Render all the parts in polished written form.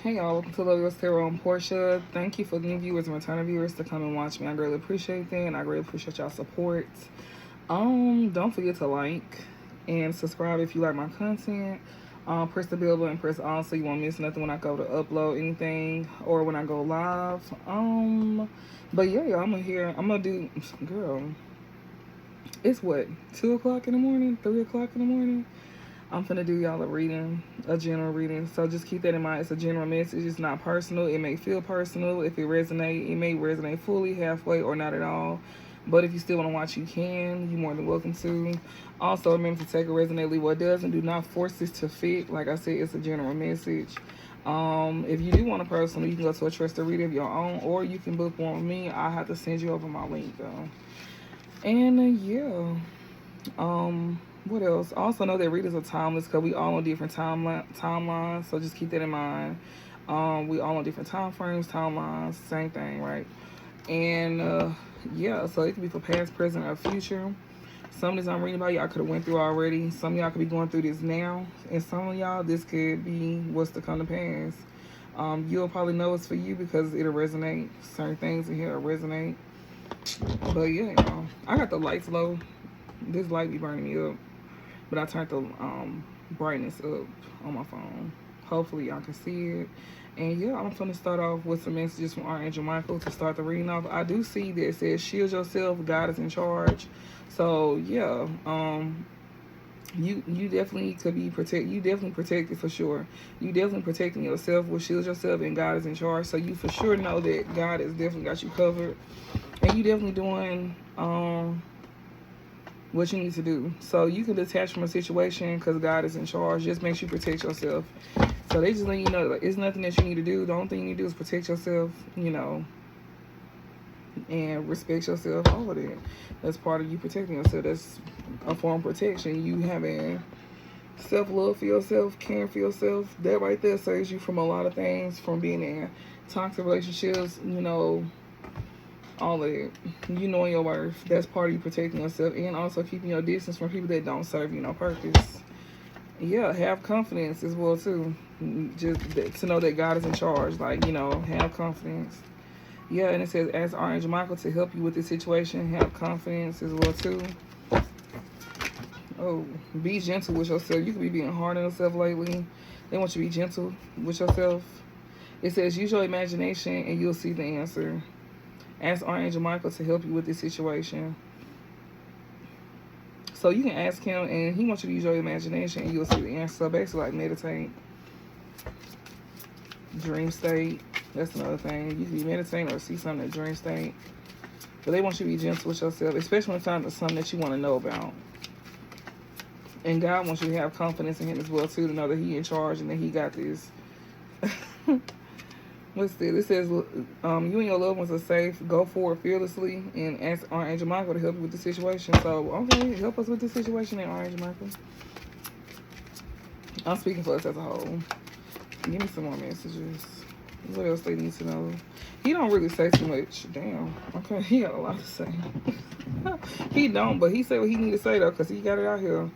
Hey y'all, welcome to Love Your Tarot. I'm Portia. Thank you for new viewers and returning viewers to come and watch me. I greatly appreciate that, and I greatly appreciate y'all support. Don't forget to like and subscribe if you like my content. Press the bell button, press all so you won't miss nothing when I go to upload anything or when I go live. But yeah, y'all, I'm gonna do, girl. It's what, 2 o'clock in the morning, 3 o'clock in the morning. I'm finna do y'all a reading, a general reading. So just keep that in mind. It's a general message. It's not personal. It may feel personal. If it resonate, it may resonate fully, halfway, or not at all. But if you still want to watch, you can. You're more than welcome to. Also, remember to take a resonate, leave what doesn't. Do not force this to fit. Like I said, it's a general message. If you do want a personal, you can go to a trusted reader of your own, or you can book one with me. I have to send you over my link though. And yeah. What else? Also know that readers are timeless because we all on different timelines, so just keep that in mind. We all on different time frames, timelines, same thing, right? And yeah, so it could be for past, present, or future. Some of this I'm reading about y'all could have went through already. Some of y'all could be going through this now, and some of y'all this could be what's to come to pass. You'll probably know it's for you because it'll resonate. Certain things in here will resonate. But yeah, y'all, I got the lights low. This light be burning me up. But I turned the brightness up on my phone. Hopefully y'all can see it. And yeah, I'm going to start off with some messages from Archangel Michael to start the reading off. I do see that it says, shield yourself, God is in charge. So yeah, you definitely could be protected. You definitely protected for sure. You definitely protecting yourself with shield yourself and God is in charge. So you for sure know that God has definitely got you covered. And you definitely doing what you need to do. So you can detach from a situation because God is in charge. Just make sure you protect yourself. So they just let you know, like, it's nothing that you need to do. The only thing you need to do is protect yourself, and respect yourself. All of that. That's part of you protecting yourself. That's a form of protection. You having self-love for yourself, caring for yourself. That right there saves you from a lot of things, from being in toxic relationships, all of it. You knowing your worth. That's part of you protecting yourself and also keeping your distance from people that don't serve you no purpose. Yeah, have confidence as well too. Just to know that God is in charge. Like, have confidence. Yeah, and it says ask Archangel Michael to help you with this situation. Have confidence as well too. Oh, be gentle with yourself. You could be being hard on yourself lately. They want you to be gentle with yourself. It says use your imagination and you'll see the answer. Ask Archangel Michael to help you with this situation. So you can ask him, and he wants you to use your imagination, and you'll see the answer. So basically, like meditate, dream state. That's another thing. You can be meditating or see something in dream state. But they want you to be gentle with yourself, especially when it's time to something that you want to know about. And God wants you to have confidence in him as well, too, to know that he's in charge and that he got this. What's this? It says, you and your loved ones are safe. Go forward fearlessly and ask Archangel Michael to help you with the situation. So, okay, help us with the situation, then, Archangel Michael. I'm speaking for us as a whole. Give me some more messages. What else they need to know? He don't really say too much. Damn. Okay, he got a lot to say. He don't, but he said what he need to say, though, because he got it out here.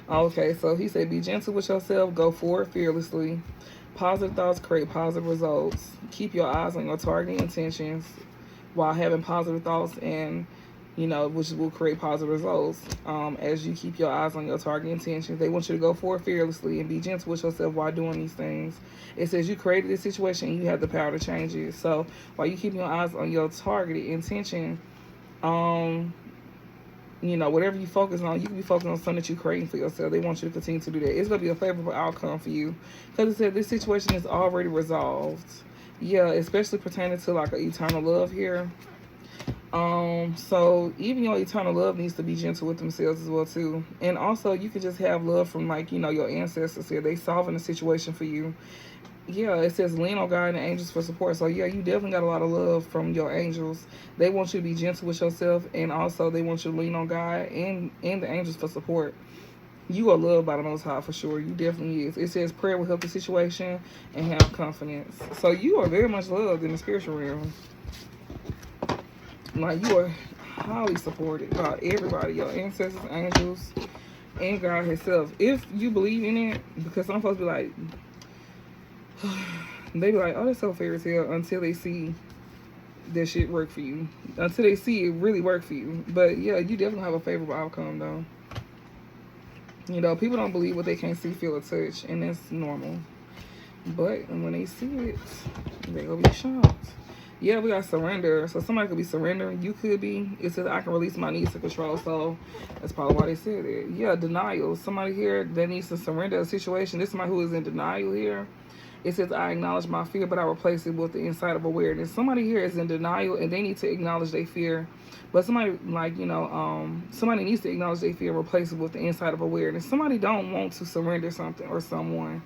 Okay, so he said, be gentle with yourself. Go forward fearlessly. Positive thoughts create positive results. Keep your eyes on your target intentions while having positive thoughts and, which will create positive results. As you keep your eyes on your target intentions, they want you to go forward fearlessly and be gentle with yourself while doing these things. It says you created this situation and you have the power to change it. So while you keep your eyes on your targeted intention, whatever you focus on, you can be focusing on something that you're creating for yourself. They want you to continue to do that. It's going to be a favorable outcome for you. Because it said this situation is already resolved. Yeah, especially pertaining to like an eternal love here. So even your eternal love needs to be gentle with themselves as well too. And also you can just have love from like, your ancestors here. They solving the situation for you. Yeah, it says lean on God and the angels for support. So yeah, you definitely got a lot of love from your angels. They want you to be gentle with yourself, and also they want you to lean on God and the angels for support. You are loved by the Most High for sure. You definitely is. It says prayer will help the situation and have confidence. So you are very much loved in the spiritual realm. Like you are highly supported by everybody, your ancestors, angels, and God Himself. If you believe in it, because some folks be like, They be like, oh, that's so fairy tale, until they see that shit work for you. Until they see it really work for you. But yeah, you definitely have a favorable outcome though. You know, people don't believe what they can't see, feel, or touch, and that's normal. But when they see it, they gonna be shocked. Yeah, we got surrender. So somebody could be surrendering. You could be. It says I can release my needs to control. So that's probably why they said it. Yeah, denial. Somebody here that needs to surrender a situation. This is somebody who is in denial here. It says I acknowledge my fear, but I replace it with the insight of awareness. Somebody here is in denial and they need to acknowledge their fear. But somebody, like, you know, somebody needs to acknowledge their fear and replace it with the insight of awareness. Somebody don't want to surrender something or someone.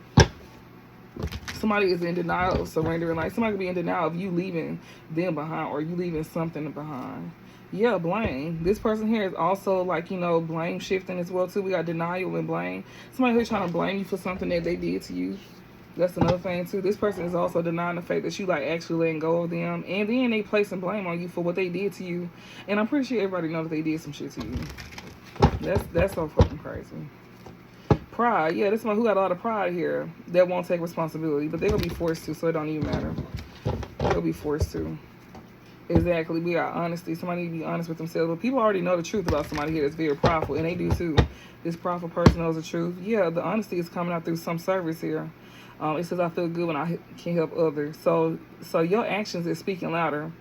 Somebody is in denial of surrendering. Like, somebody could be in denial of you leaving them behind or you leaving something behind. Yeah, blame. This person here is also, like, you know, blame shifting as well, too. We got denial and blame. Somebody who's trying to blame you for something that they did to you. That's another thing, too. This person is also denying the fact that you, like, actually letting go of them. And then they placing blame on you for what they did to you. And I'm pretty sure everybody knows that they did some shit to you. That's so fucking crazy. Pride. Yeah, this is one who got a lot of pride here that won't take responsibility. But they're going to be forced to, so it don't even matter. They'll be forced to. Exactly. We got honesty. Somebody need to be honest with themselves. But people already know the truth about somebody here that's very prideful. And they do, too. This prideful person knows the truth. Yeah, the honesty is coming out through some service here. It says I feel good when I can help others. So your actions is speaking louder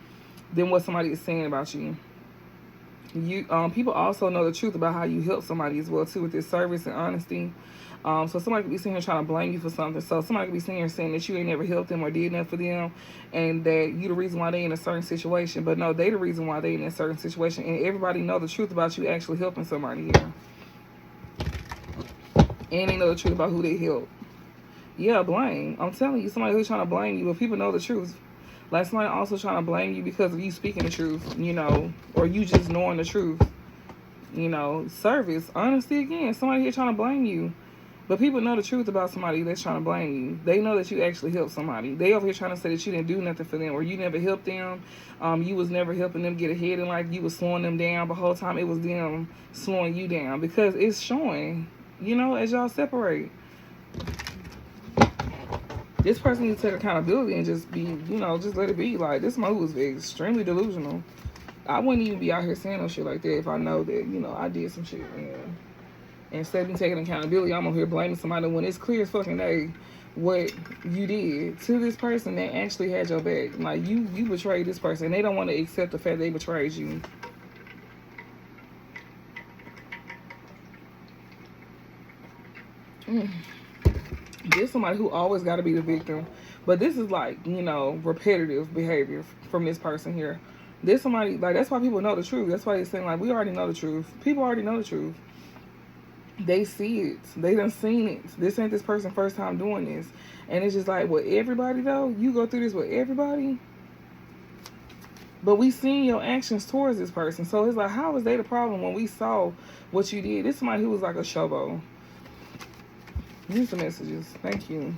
than what somebody is saying about you. People also know the truth about how you help somebody as well too with this service and honesty. So somebody could be sitting here trying to blame you for something. So somebody could be sitting here saying that you ain't never helped them or did nothing for them, and that you the reason why they in a certain situation. But no, they the reason why they in a certain situation. And everybody know the truth about you actually helping somebody here. And they know the truth about who they help. Yeah, blame. I'm telling you, somebody who's trying to blame you, but people know the truth. Like somebody also trying to blame you because of you speaking the truth, you know, or you just knowing the truth. You know, service, honesty again. Somebody here trying to blame you. But people know the truth about somebody that's trying to blame you. They know that you actually helped somebody. They over here trying to say that you didn't do nothing for them or you never helped them. You was never helping them get ahead in life. You was slowing them down. But the whole time it was them slowing you down because it's showing, you know, as y'all separate. This person needs to take accountability and just be, you know, just let it be. Like, this man was extremely delusional. I wouldn't even be out here saying no shit like that if I know that, you know, I did some shit. And instead of me taking accountability, I'm over here blaming somebody when it's clear as fucking day what you did to this person that actually had your back. Like, you betrayed this person. And they don't want to accept the fact they betrayed you. There's somebody who always got to be the victim. But this is like, you know, repetitive behavior from this person here. There's somebody, like, that's why people know the truth. That's why they're saying, like, we already know the truth. People already know the truth. They see it. They done seen it. This ain't this person first time doing this. And it's just like, well, everybody, though? You go through this with everybody? But we seen your actions towards this person. So it's like, how was they the problem when we saw what you did? This is somebody who was like a showbo. Here's the messages. Thank you.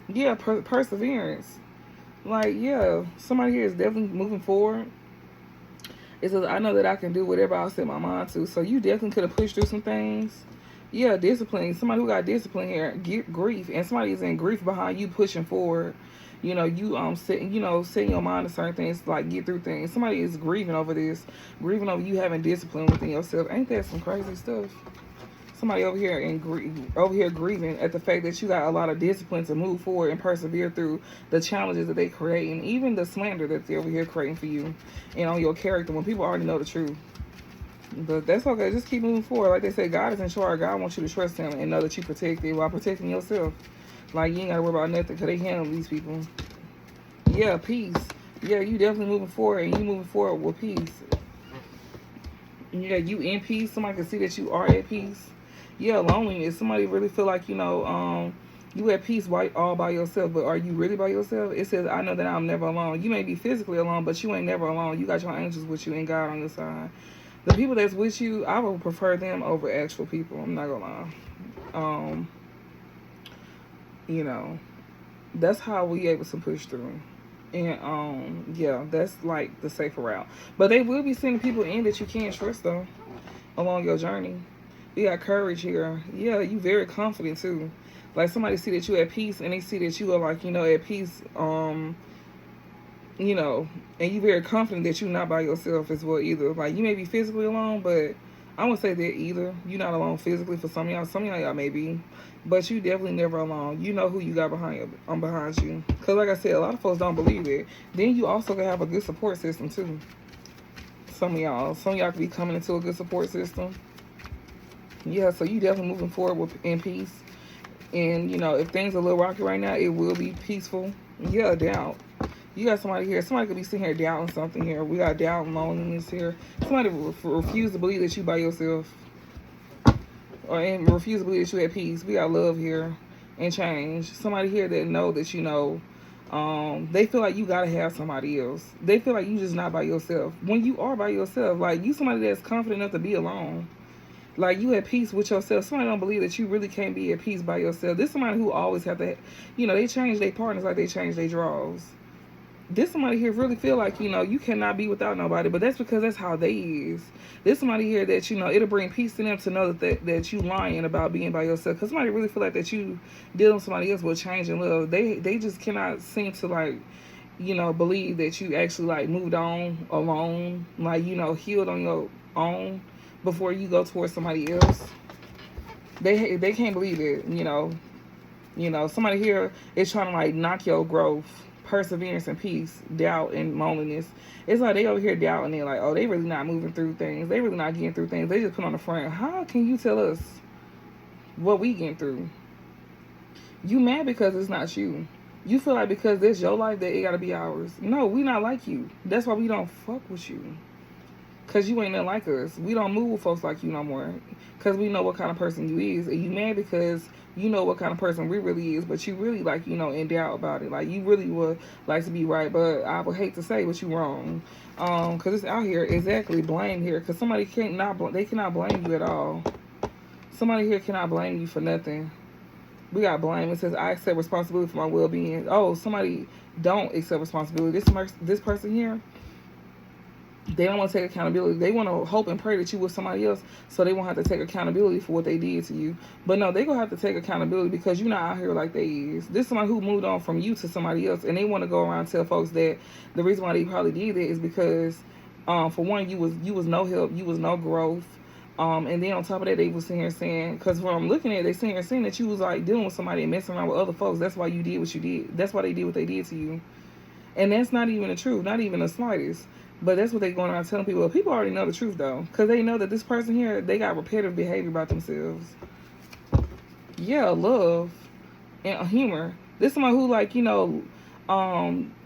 Yeah, perseverance. Like, yeah, somebody here is definitely moving forward. It says, I know that I can do whatever I set my mind to. So you definitely could have pushed through some things. Yeah, discipline. Somebody who got discipline here, get grief. And somebody is in grief behind you pushing forward. You know, you setting your mind to certain things, like get through things. Somebody is grieving over this. Grieving over you having discipline within yourself. Ain't that some crazy stuff? Somebody over here grieving at the fact that you got a lot of discipline to move forward and persevere through the challenges that they create, and even the slander that they're over here creating for you and on your character when people already know the truth. But that's okay. Just keep moving forward. Like they say, God is in charge. God wants you to trust Him and know that you protected while protecting yourself. Like, you ain't got to worry about nothing because they handle these people. Yeah, peace. Yeah, you definitely moving forward, and you moving forward with peace. Yeah, you in peace. Somebody can see that you are at peace. Yeah, loneliness. Somebody really feel like, you know, you at peace all by yourself, but are you really by yourself? It says, I know that I'm never alone. You may be physically alone, but you ain't never alone. You got your angels with you and God on your side. The people that's with you, I would prefer them over actual people. I'm not gonna lie. You know, that's how we able to push through. And, yeah, that's like the safer route. But they will be sending people in that you can't trust, though, along your journey. You got courage here. Yeah, you very confident, too. Like somebody see that you at peace and they see that you are like, at peace, and you very confident that you're not by yourself as well either. Like you may be physically alone, but I wouldn't say that either. You're not alone physically for some of y'all. Some of y'all may be, but you definitely never alone. You know who you got behind you. Cause like I said, a lot of folks don't believe it. Then you also can have a good support system too. Some of y'all could be coming into a good support system. Yeah, so you definitely moving forward in peace. And if things are a little rocky right now, it will be peaceful. Yeah, doubt. You got somebody here. Somebody could be sitting here doubting something here. We got doubt and loneliness here. Somebody refuse to believe that you by yourself. And refuse to believe that you at peace. We got love here and change. Somebody here that know that they feel like you gotta have somebody else. They feel like you just not by yourself. When you are by yourself, like you somebody that's confident enough to be alone. Like you at peace with yourself. Somebody don't believe that you really can't be at peace by yourself. This somebody who always have to, they change their partners like they change their draws. This somebody here really feel like, you cannot be without nobody, but that's because that's how they is. This somebody here that, it'll bring peace to them to know that you lying about being by yourself. Because somebody really feel like that you dealing with somebody else will change in love. They just cannot seem to, like, believe that you actually, like, moved on alone, like, healed on your own before you go towards somebody else. They can't believe it, Somebody here is trying to, like, knock your growth, perseverance and peace, doubt and loneliness. It's like they over here doubting it, like, oh, they really not moving through things. They really not getting through things. They just put on the front. How can you tell us what we getting through? You mad because it's not you. You feel like because it's your life that it gotta be ours. No, we not like you. That's why we don't fuck with you. Cause you ain't nothing like us. We don't move with folks like you no more. Cause we know what kind of person you is. And you mad because you know what kind of person we really is, but you really like, in doubt about it. Like you really would like to be right, but I would hate to say what you wrong. Cause it's out here, exactly, blame here. Cause somebody cannot blame you at all. Somebody here cannot blame you for nothing. We got blame. It says I accept responsibility for my well-being. Oh, somebody don't accept responsibility. This person here, they don't want to take accountability. They want to hope and pray that you with somebody else so they won't have to take accountability for what they did to you. But no, they going to have to take accountability because you're not out here like they is. This is somebody who moved on from you to somebody else, and they want to go around and tell folks that the reason why they probably did it is because, for one, you was no help, you was no growth. And then on top of that, they was sitting here saying, because when I'm looking at it, they sitting here saying that you was like dealing with somebody and messing around with other folks. That's why you did what you did. That's why they did what they did to you. And that's not even the truth, not even the slightest. But that's what they going around telling people. Well, people already know the truth, though. Because they know that this person here, they got repetitive behavior about themselves. Yeah, love and humor. This somebody who, like,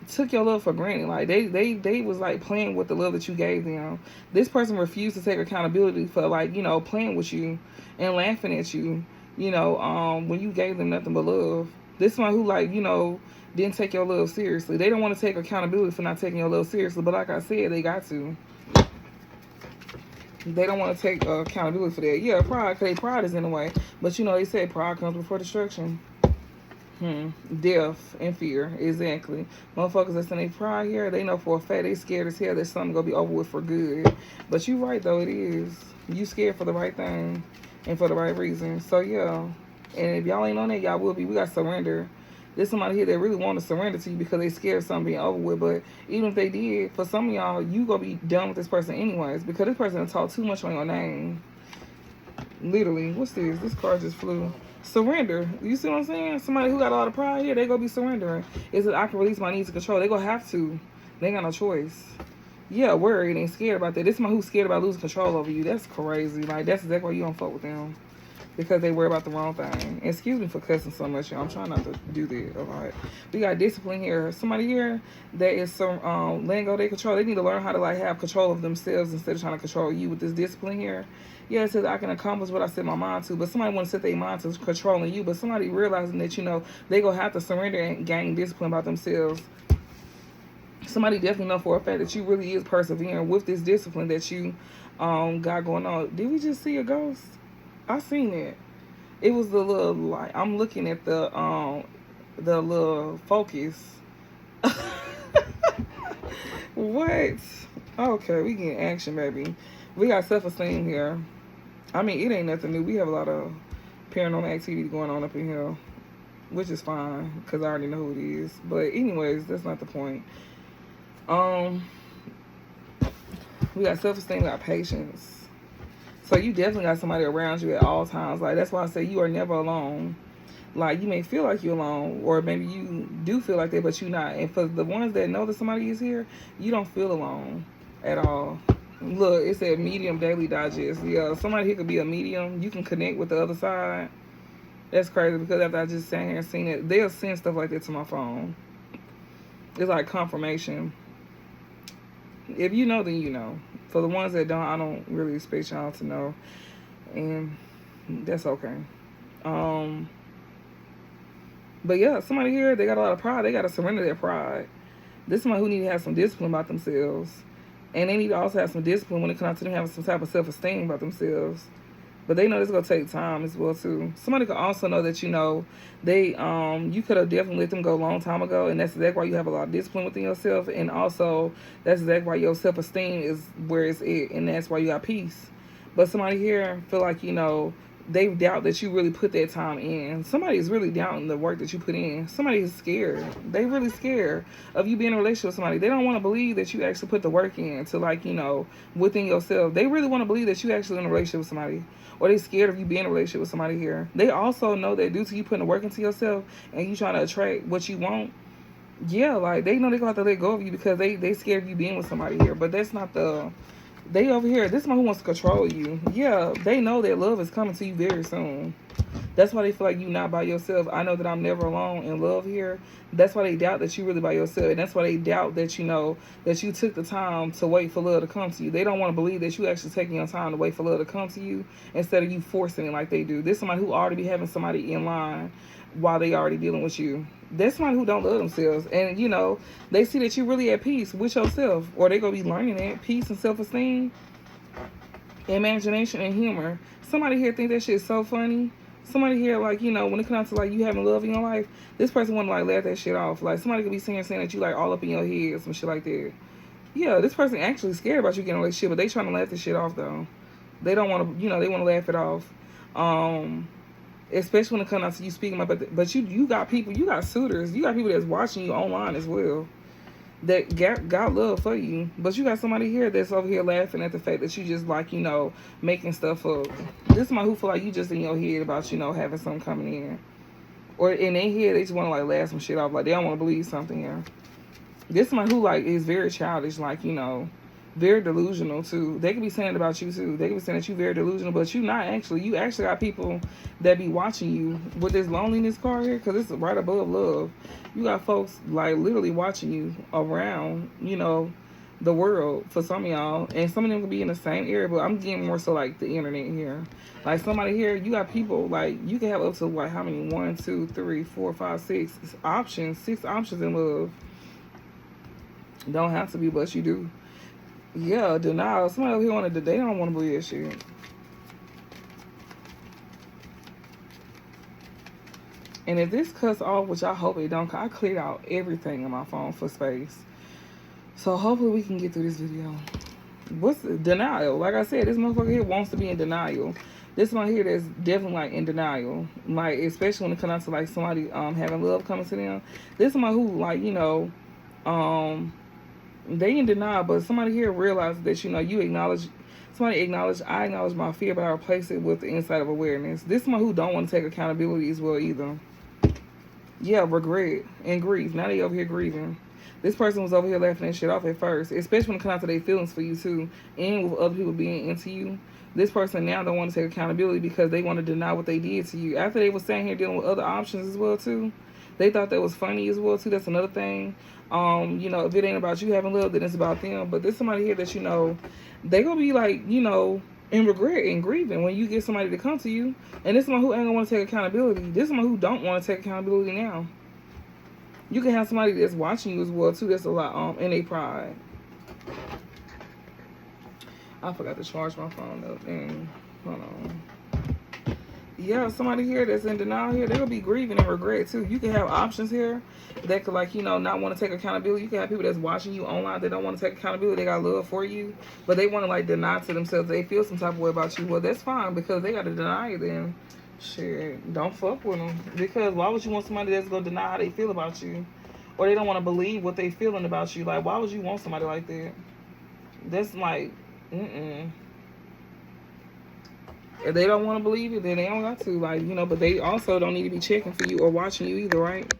took your love for granted. Like, they was, like, playing with the love that you gave them. This person refused to take accountability for, like, playing with you and laughing at you, when you gave them nothing but love. This one who, like, didn't take your love seriously. They don't want to take accountability for not taking your love seriously, but like I said, they got to. They don't want to take accountability for that. Yeah, pride, because pride is in the way. But they say pride comes before destruction. Death and fear, exactly. Motherfuckers that's in their pride here, they know for a fact they scared as hell that something gonna be over with for good. But you right though, it is. You scared for the right thing and for the right reason. So yeah. And if y'all ain't on that, y'all will be. We got surrender. There's somebody here that really want to surrender to you because they scared of something being over with. But even if they did, for some of y'all, you gonna be done with this person anyways because this person done talk too much on your name. Literally, what's this? This card just flew. Surrender. You see what I'm saying? Somebody who got a lot of pride here, they gonna be surrendering. Is that I can release my needs to control. They gonna have to. They ain't got no choice. Yeah, worried and scared about that. This is somebody who's scared about losing control over you. That's crazy. Like that's exactly why you don't fuck with them. Because they worry about the wrong thing. Excuse me for cussing so much, y'all. I'm trying not to do that a lot. We got discipline here. Somebody here that is letting go of their control. They need to learn how to like have control of themselves instead of trying to control you with this discipline here. Yeah, it says I can accomplish what I set my mind to, but somebody want to set their mind to controlling you, but somebody realizing that, they going to have to surrender and gain discipline about themselves. Somebody definitely know for a fact that you really is persevering with this discipline that you got going on. Did we just see a ghost? I seen it. It was the little light. I'm looking at the little focus. What? Okay, we getting action, baby. We got self-esteem here. I mean, it ain't nothing new. We have a lot of paranormal activity going on up in here. which is fine because I already know who it is. But anyways, that's not the point. We got self-esteem, we got patience. So you definitely got somebody around you at all times. Like, that's why I say you are never alone. Like, you may feel like you're alone, or maybe you do feel like that, but you're not. And for the ones that know that somebody is here, you don't feel alone at all. Look, it said medium daily digest. Yeah, somebody here could be a medium. You can connect with the other side. That's crazy, because after I just sat here and seen it, they'll send stuff like that to my phone. It's like confirmation. If you know, then you know. For the ones that don't, I don't really expect y'all to know. And that's okay. But yeah, somebody here, they got a lot of pride. They got to surrender their pride. This is somebody who need to have some discipline about themselves. And they need to also have some discipline when it comes to them having some type of self-esteem about themselves. But they know it's going to take time as well, too. Somebody could also know that, you know, they, you could have definitely let them go a long time ago. And that's exactly why you have a lot of discipline within yourself. And also, that's exactly why your self-esteem is where it's at. And that's why you got peace. But somebody here feel like, you know, they doubt that you really put that time in. Somebody is really doubting the work that you put in. Somebody is scared. They really scared of you being in a relationship with somebody. They don't want to believe that you actually put the work in to, like, you know, within yourself. They really want to believe that you actually in a relationship with somebody. Or they scared of you being in a relationship with somebody here. They also know that due to you putting the work into yourself and you trying to attract what you want, yeah, like, they know they're going to have to let go of you because they scared of you being with somebody here. But that's not the... They over here, this is one who wants to control you. Yeah, they know that love is coming to you very soon. That's why they feel like you're not by yourself. I know that I'm never alone in love here. That's why they doubt that you're really by yourself. And that's why they doubt that, you know, that you took the time to wait for love to come to you. They don't want to believe that you actually taking your time to wait for love to come to you instead of you forcing it like they do. This is somebody who already be having somebody in line while they already dealing with you. That's somebody who don't love themselves. And, you know, they see that you really at peace with yourself. Or they going to be learning that. Peace and self-esteem, imagination, and humor. Somebody here think that shit is so funny. Somebody here, like, you know, when it comes to, like, you having love in your life, this person want to, like, laugh that shit off. Like, somebody could be saying that you, like, all up in your head or some shit like that. Yeah, this person actually scared about you getting a relationship, but they trying to laugh this shit off, though. They don't want to, you know, they want to laugh it off. Especially when it comes out to you speaking about it. But you got people, you got suitors, you got people that's watching you online as well that got love for you. But you got somebody here that's over here laughing at the fact that you just, like, you know, making stuff up. This is my who feel like you just in your head about, you know, having something coming in. Or in their head, they just want to, like, laugh some shit off. Like, they don't want to believe something here. This is my who, like, is very childish, like, you know, very delusional too. They could be saying about you too. They could be saying that you very delusional, but you not actually. You actually got people that be watching you with this loneliness card here, because it's right above love. You got folks, like, literally watching you around, you know, the world for some of y'all. And some of them could be in the same area, but I'm getting more so like the internet here. Like, somebody here, you got people, like, you can have up to, like, how many? 1, 2, 3, 4, 5, 6 options. 6 options in love. Don't have to be, but you do. Yeah, denial. Somebody over here wanted to, they don't want to believe that shit. And if this cuts off, which I hope it don't, I cleared out everything on my phone for space. So hopefully we can get through this video. What's the denial? Like I said, this motherfucker here wants to be in denial. This one here that's definitely, like, in denial. Like, especially when it comes to, like, somebody having love coming to them. This one who, like, you know, they in denial, but somebody here realizes that, you know, you acknowledge, somebody acknowledge, I acknowledge my fear, but I replace it with the insight of awareness. This is one who don't want to take accountability as well either. Yeah, regret and grief. Now they over here grieving. This person was over here laughing that shit off at first, especially when it comes to their feelings for you too, and with other people being into you. This person now don't want to take accountability because they want to deny what they did to you. After they were sitting here dealing with other options as well too. They thought that was funny as well too. That's another thing. You know, if it ain't about you having love, then it's about them. But there's somebody here that, you know, they gonna be, like, you know, in regret and grieving when you get somebody to come to you. And this one who ain't gonna want to take accountability. This one who don't want to take accountability now. You can have somebody that's watching you as well too. That's a lot in their pride. I forgot to charge my phone up. And hold on. Yeah, somebody here that's in denial here, they'll be grieving and regret too. You can have options here that could, like, you know, not want to take accountability. You can have people that's watching you online that don't want to take accountability. They got love for you, but they want to, like, deny to themselves. They feel some type of way about you. Well, that's fine because they got to deny it then. Shit, don't fuck with them. Because why would you want somebody that's gonna deny how they feel about you, or they don't want to believe what they feeling about you? Like, why would you want somebody like that? That's like, If they don't want to believe it, then they don't got to. Like, but they also don't need to be checking for you or watching you either, right?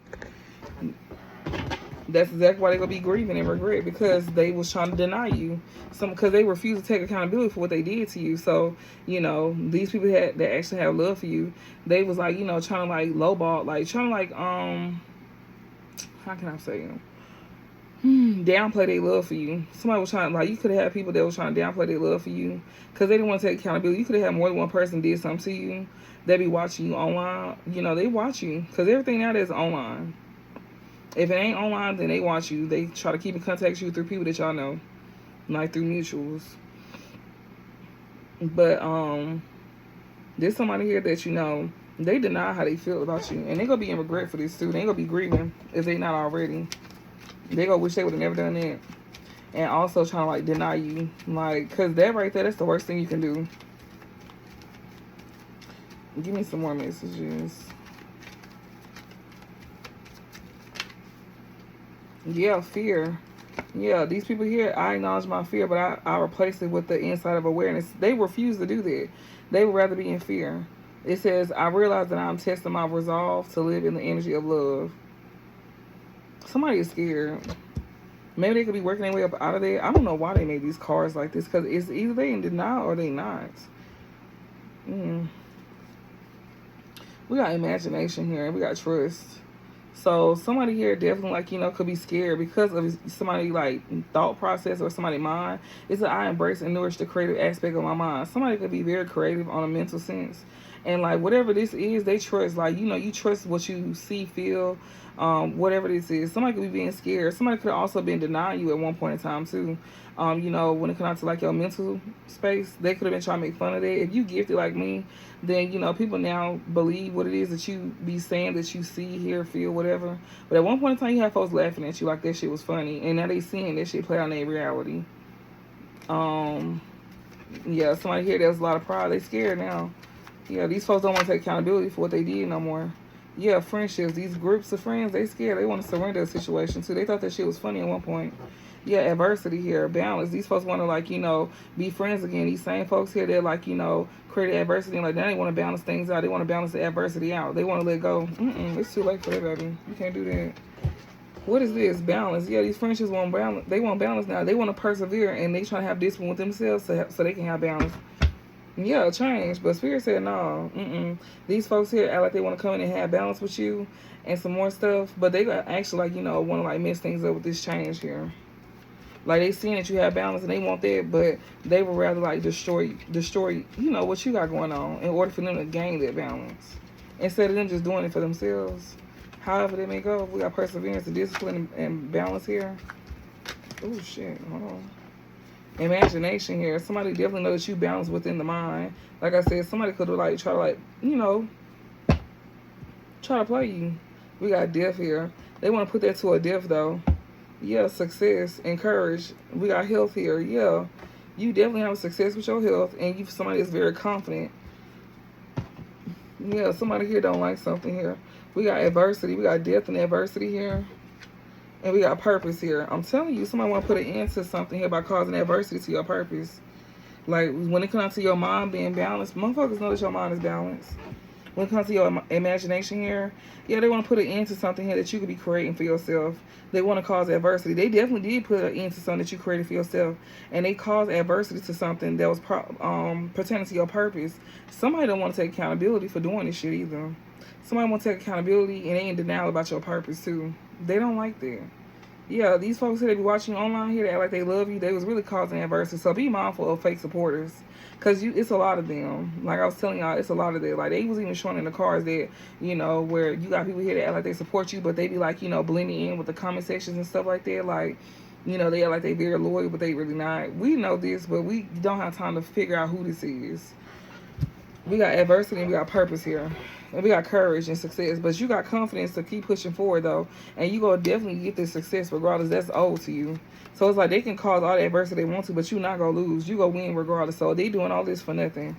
That's exactly why they're gonna be grieving and regret, because they was trying to deny you because they refuse to take accountability for what they did to you. So these people that actually have love for you, they was like trying to like lowball, like trying to like how can I say downplay their love for you. Somebody was trying, like, you could have had people that was trying to downplay their love for you because they didn't want to take accountability. You could have had more than one person did something to you. They be watching you online. They watch you because everything now is online. If it ain't online, then they watch you. They try to keep in contact with you through people that y'all know, like through mutuals. But there's somebody here that they deny how they feel about you, and they gonna be in regret for this too. They gonna be grieving if they not already. They gonna wish they would have never done that, and also trying to like deny you, like, cause that right there, that's the worst thing you can do. Give me some more messages. Yeah, fear. Yeah, these people here, I acknowledge my fear, but I replace it with the insight of awareness. They refuse to do that. They would rather be in fear. It says, I realize that I'm testing my resolve to live in the energy of love. Somebody is scared. Maybe they could be working their way up out of there. I don't know why they made these cards like this, because it's either they in denial or they not. We got imagination here. We got trust. So somebody here definitely, like, could be scared because of somebody, like, thought process or somebody's mind. It's that I embrace and nourish the creative aspect of my mind. Somebody could be very creative on a mental sense. And, like, whatever this is, they trust. Like, you trust what you see, feel, whatever this is. Somebody could be being scared. Somebody could have also been denying you at one point in time, too. When it comes to, like, your mental space, they could have been trying to make fun of that. If you gifted like me, then, people now believe what it is that you be saying, that you see, hear, feel, whatever. But at one point in time, you had folks laughing at you like that shit was funny. And now they seeing that shit play out in their reality. Yeah, somebody here, there's a lot of pride. They scared now. Yeah, these folks don't want to take accountability for what they did no more. Yeah, friendships. These groups of friends, they scared. They want to surrender a situation, too. They thought that shit was funny at one point. Yeah, adversity here, balance. These folks want to, like, be friends again. These same folks here, they're, like, create adversity. And, like, now they want to balance things out. They want to balance the adversity out. They want to let go. It's too late for that, baby. You can't do that. What is this? Balance. Yeah, these friendships want balance. They want balance now. They want to persevere, and they try to have discipline with themselves so they can have balance. Yeah, change. But Spirit said no. These folks here act like they want to come in and have balance with you and some more stuff. But they actually, like, want to, like, mess things up with this change here. Like, they seeing that you have balance and they want that, but they would rather, like, destroy, what you got going on in order for them to gain that balance. Instead of them just doing it for themselves. However they may go, we got perseverance and discipline and balance here. Oh, shit. Hold on. Imagination here. Somebody definitely know that you balance within the mind. Like I said, somebody could have, like, try to play you. We got death here. They want to put that to a death, though. Yeah, success and courage. We got health here. Yeah, you definitely have success with your health, and you somebody that's very confident. Yeah, somebody here don't like something here. We got adversity. We got death and adversity here. And we got purpose here. I'm telling you, somebody want to put an end to something here by causing adversity to your purpose. Like, when it comes to your mind being balanced, motherfuckers know that your mind is balanced. When it comes to your imagination here, yeah, they want to put an end to something here that you could be creating for yourself. They want to cause adversity. They definitely did put an end to something that you created for yourself. And they caused adversity to something that was pertaining to your purpose. Somebody don't want to take accountability for doing this shit either. Somebody want to take accountability and they in denial about your purpose too. They don't like that. Yeah, these folks here, they be watching online here, they act like they love you. They was really causing adversity. So be mindful of fake supporters. Because it's a lot of them. Like I was telling y'all, it's a lot of them. Like, they was even showing in the cards that, where you got people here that act like they support you, but they be like, blending in with the comment sections and stuff like that. Like, they act like they very loyal, but they really not. We know this, but we don't have time to figure out who this is. We got adversity and we got purpose here. And we got courage and success. But you got confidence to keep pushing forward, though. And you going to definitely get this success regardless. That's owed to you. So it's like they can cause all the adversity they want to, but you're not going to lose. You going to win regardless. So they doing all this for nothing.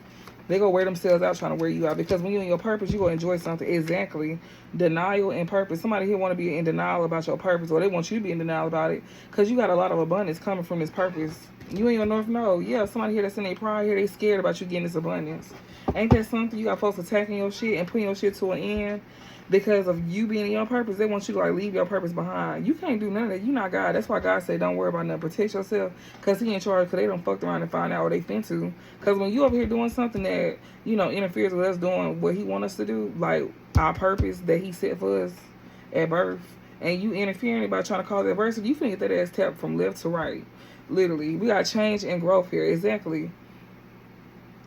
They go wear themselves out trying to wear you out, because when you're in your purpose, you go enjoy something. Exactly. Denial and purpose. Somebody here want to be in denial about your purpose, or they want you to be in denial about it, because you got a lot of abundance coming from this purpose. You ain't your north node. Yeah, somebody here that's in their pride here, they scared about you getting this abundance. Ain't that something? You got folks attacking your shit and putting your shit to an end because of you being in your purpose. They want you to like leave your purpose behind. You can't do none of that. You not God. That's why God say don't worry about nothing. Protect yourself, because he in charge, because they don't fucked around and find out what they finna. Because when you over here doing something that, you know, interferes with us doing what he want us to do, like our purpose that he set for us at birth, and you interfering by trying to cause adversity, you finna get that ass tapped from left to right. Literally. We got change and growth here. Exactly.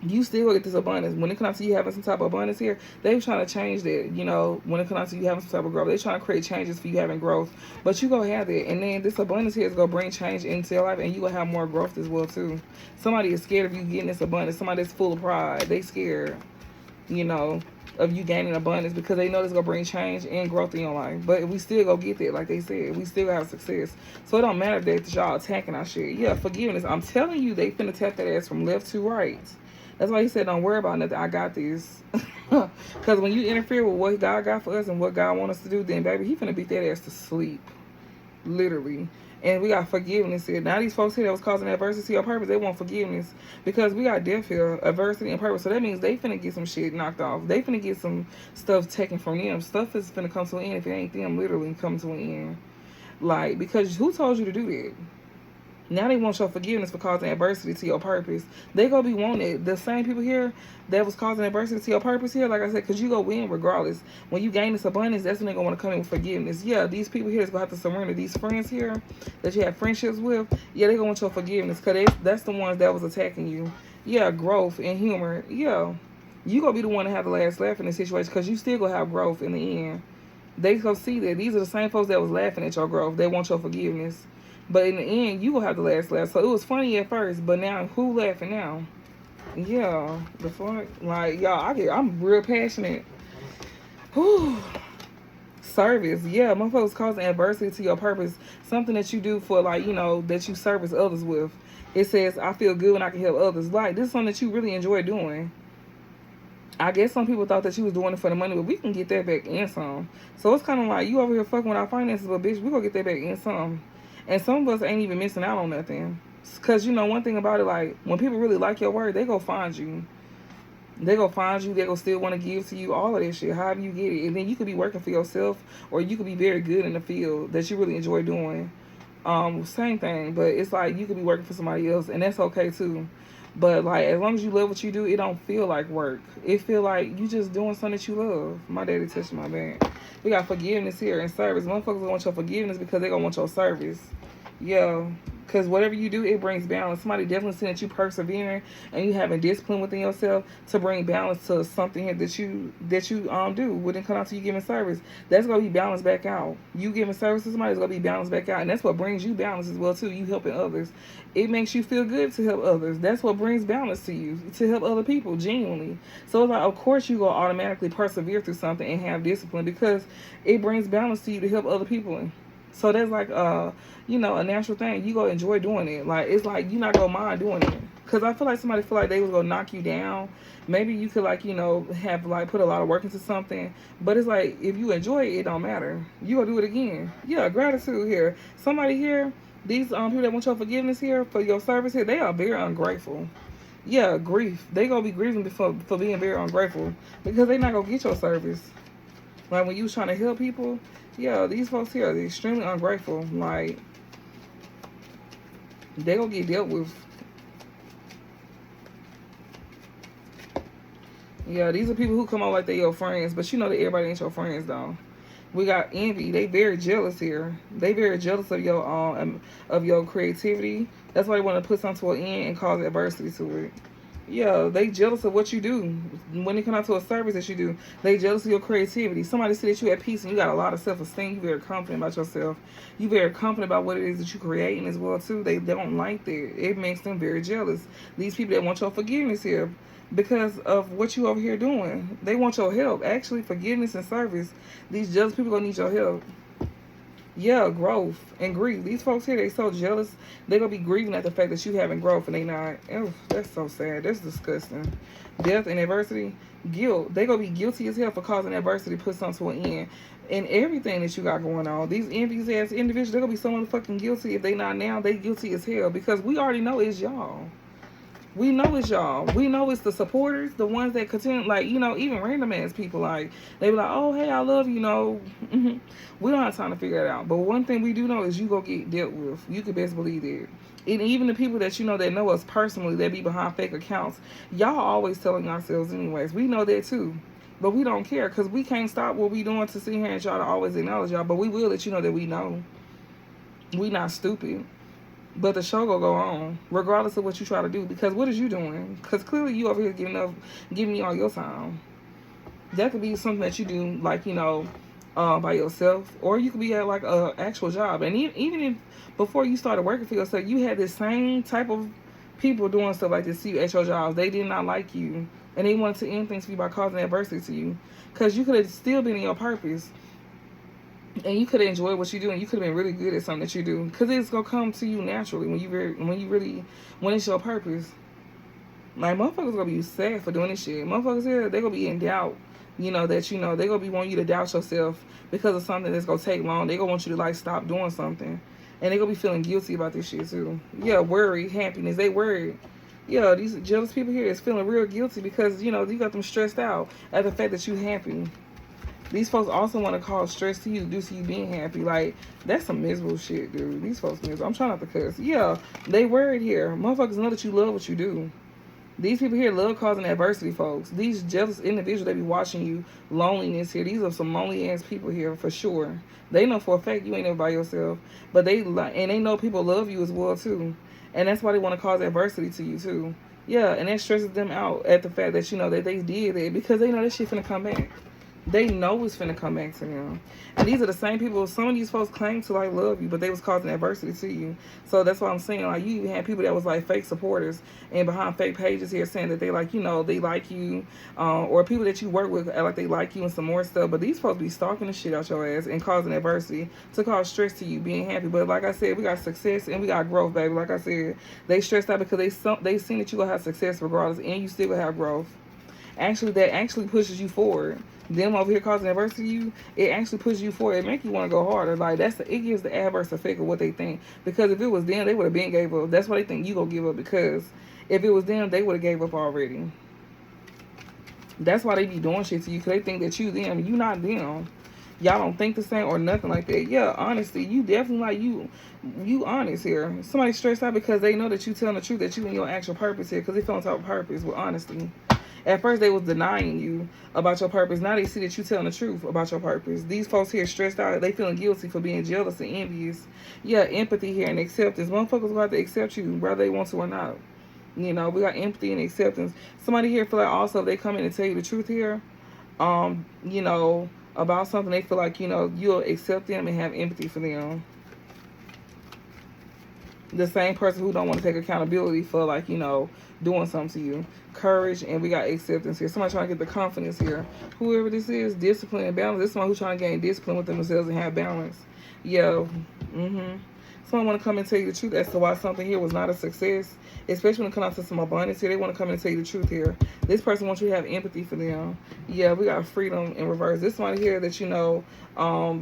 You still get this abundance. When it comes to you having some type of abundance here, they trying to change that. You know, when it comes to you having some type of growth, they trying to create changes for you having growth. But you gonna have it, and then this abundance here is gonna bring change into your life, and you gonna have more growth as well too. Somebody is scared of you getting this abundance. Somebody that's full of pride. They scared, you know, of you gaining abundance, because they know this gonna bring change and growth in your life. But we still go get that, like they said, we still have success. So it don't matter that y'all attacking our shit. Yeah, forgiveness. I'm telling you, they finna tap that ass from left to right. That's why he said, don't worry about nothing. I got this. Because when you interfere with what God got for us and what God wants us to do, then, baby, he finna beat that ass to sleep. Literally. And we got forgiveness here. Now these folks here that was causing adversity or purpose, they want forgiveness. Because we got death here, adversity and purpose. So that means they finna get some shit knocked off. They finna get some stuff taken from them. Stuff is finna come to an end if it ain't them literally come to an end. Like, because who told you to do that? Now they want your forgiveness for causing adversity to your purpose. They gonna be wanting the same people here that was causing adversity to your purpose here, like I said, because you go win regardless. When you gain this abundance, that's when they're gonna want to come in with forgiveness. Yeah, these people here is gonna have to surrender. These friends here that you have friendships with, yeah, they gonna want your forgiveness, because that's the ones that was attacking you. Yeah, growth and humor. Yeah, you gonna be the one to have the last laugh in this situation, because you still gonna have growth in the end. They gonna see that these are the same folks that was laughing at your growth. They want your forgiveness. But in the end, you will have the last laugh. So it was funny at first, but now who laughing now? Yeah, the fuck, like y'all, I'm real passionate. Whew. Service, yeah, motherfuckers causing adversity to your purpose. Something that you do for, like, you know, that you service others with. It says, I feel good when I can help others. Like, this is something that you really enjoy doing. I guess some people thought that you was doing it for the money, but we can get that back and some. So it's kind of like, you over here fucking with our finances, but bitch, we gonna get that back and some. And some of us ain't even missing out on nothing. Because, you know, one thing about it, like, when people really like your word, they go find you. They go find you. They go still want to give to you. All of that shit. However you get it. And then you could be working for yourself, or you could be very good in the field that you really enjoy doing. Same thing. But it's like you could be working for somebody else, and that's okay too. But, like, as long as you love what you do, it don't feel like work. It feel like you just doing something that you love. My daddy touched my back. We got forgiveness here and service. Motherfuckers want your forgiveness because they gonna want your service. Yeah. Because whatever you do, it brings balance. Somebody definitely seeing that you persevering and you having discipline within yourself to bring balance to something here that you do. When it comes out to you giving service, that's gonna be balanced back out. You giving service to somebody is gonna be balanced back out, and that's what brings you balance as well too. You helping others, it makes you feel good to help others. That's what brings balance to you, to help other people genuinely. So it's like, of course you gonna automatically persevere through something and have discipline, because it brings balance to you to help other people. So that's like, you know, a natural thing. You go enjoy doing it. Like, it's like you're not gonna mind doing it. Because I feel like somebody feel like they was gonna knock you down. Maybe you could, like, you know, have, like, put a lot of work into something. But it's like, if you enjoy it, it don't matter. You gonna do it again. Yeah, gratitude here. Somebody here, these people that want your forgiveness here for your service here, they are very ungrateful. Yeah, grief. They gonna be grieving for being very ungrateful, because they not gonna get your service. Like, when you was trying to help people, yeah, these folks here are extremely ungrateful. Like, they gonna get dealt with. Yeah, these are people who come out like they your friends, but you know that everybody ain't your friends though. We got envy. They very jealous here. They very jealous of your creativity. That's why they want to put something to an end and cause adversity to it. Yeah, they jealous of what you do. When it comes out to a service that you do, they jealous of your creativity. Somebody see that you at peace and you got a lot of self-esteem. You very confident about yourself. You very confident about what it is that you creating as well too. They don't like that. It makes them very jealous. These people that want your forgiveness here because of what you over here doing. They want your help. Actually, forgiveness and service. These jealous people gonna need your help. Yeah, growth and grief. These folks here, they so jealous. They gonna be grieving at the fact that you having growth and they not. Oh, that's so sad. That's disgusting. Death and adversity, guilt. They gonna be guilty as hell for causing adversity to put something to an end. And everything that you got going on. These envious ass individuals, they gonna be so motherfucking guilty. If they not now, they guilty as hell because we already know it's y'all. We know it's y'all. We know it's the supporters, the ones that continue, like, you know, even random ass people, like, they be like, oh, hey, I love you, know. We don't have time to figure it out. But one thing we do know is you go get dealt with. You could best believe it. And even the people that you know that know us personally, that be behind fake accounts, y'all always telling ourselves anyways. We know that too. But we don't care because we can't stop what we doing to sit here and try to always acknowledge y'all. But we will let you know that we know. We not stupid. But the show go on, regardless of what you try to do. Because what is you doing? Because clearly you over here giving me all your time. That could be something that you do, like, you know, by yourself. Or you could be at, like, a actual job. And even if, before you started working for yourself, you had this same type of people doing stuff like this to you at your jobs. They did not like you. And they wanted to end things for you by causing adversity to you. Because you could have still been in your purpose. And you could have enjoyed what you do, and you could have been really good at something that you do, because it's gonna come to you naturally when it's your purpose. Like, motherfuckers gonna be sad for doing this shit. Motherfuckers here, they gonna be in doubt. You know that they gonna be wanting you to doubt yourself because of something that's gonna take long. They gonna want you to like stop doing something, and they gonna be feeling guilty about this shit too. Yeah, worry, happiness, they worried. Yeah, these jealous people here is feeling real guilty because you got them stressed out at the fact that you happy. These folks also want to cause stress to you due to you being happy. Like, that's some miserable shit, dude. These folks miserable. I'm trying not to cuss. Yeah, they worried here. Motherfuckers know that you love what you do. These people here love causing adversity, folks. These jealous individuals, they be watching you. Loneliness here. These are some lonely ass people here for sure. They know for a fact you ain't never by yourself. But they know people love you as well too. And that's why they want to cause adversity to you too. Yeah, and that stresses them out at the fact that that they did it because they know that shit finna come back. They know it's finna come back to them. And these are the same people, some of these folks claim to like love you, but they was causing adversity to you. So that's why I'm saying, like, you had people that was like fake supporters and behind fake pages here saying that they like, they like you, or people that you work with like they like you and some more stuff. But these folks be stalking the shit out your ass and causing adversity to cause stress to you being happy. But like I said, we got success and we got growth, baby. Like I said, they stressed out because they seen that you gonna have success regardless, and you still gonna have growth. Actually, that actually pushes you forward. Them over here causing adversity to you, it actually pushes you forward. It make you want to go harder. Like, it gives the adverse effect of what they think. Because if it was them, they would have been gave up. That's why they think you gonna give up, because if it was them, they would have gave up already. That's why they be doing shit to you, because they think that you them, you not them. Y'all don't think the same or nothing like that. Yeah, honestly, you definitely like you honest here. Somebody stressed out because they know that you telling the truth, that you in your actual purpose here, because they feel on top of purpose with honesty. At first, they was denying you about your purpose. Now they see that you telling the truth about your purpose. These folks here stressed out. They feeling guilty for being jealous and envious. Yeah, empathy here and acceptance. Motherfuckers will have to accept you whether they want to or not. We got empathy and acceptance. Somebody here feel like also if they come in and tell you the truth here, about something, they feel like, you'll accept them and have empathy for them. The same person who don't want to take accountability for, like, doing something to you. Courage, and we got acceptance here. Somebody trying to get the confidence here. Whoever this is, discipline and balance. This is someone who's trying to gain discipline with themselves and have balance. Yeah. Someone want to come and tell you the truth as to why something here was not a success. Especially when it comes to some abundance here. They want to come and tell you the truth here. This person wants you to have empathy for them. Yeah, we got freedom in reverse. This one here that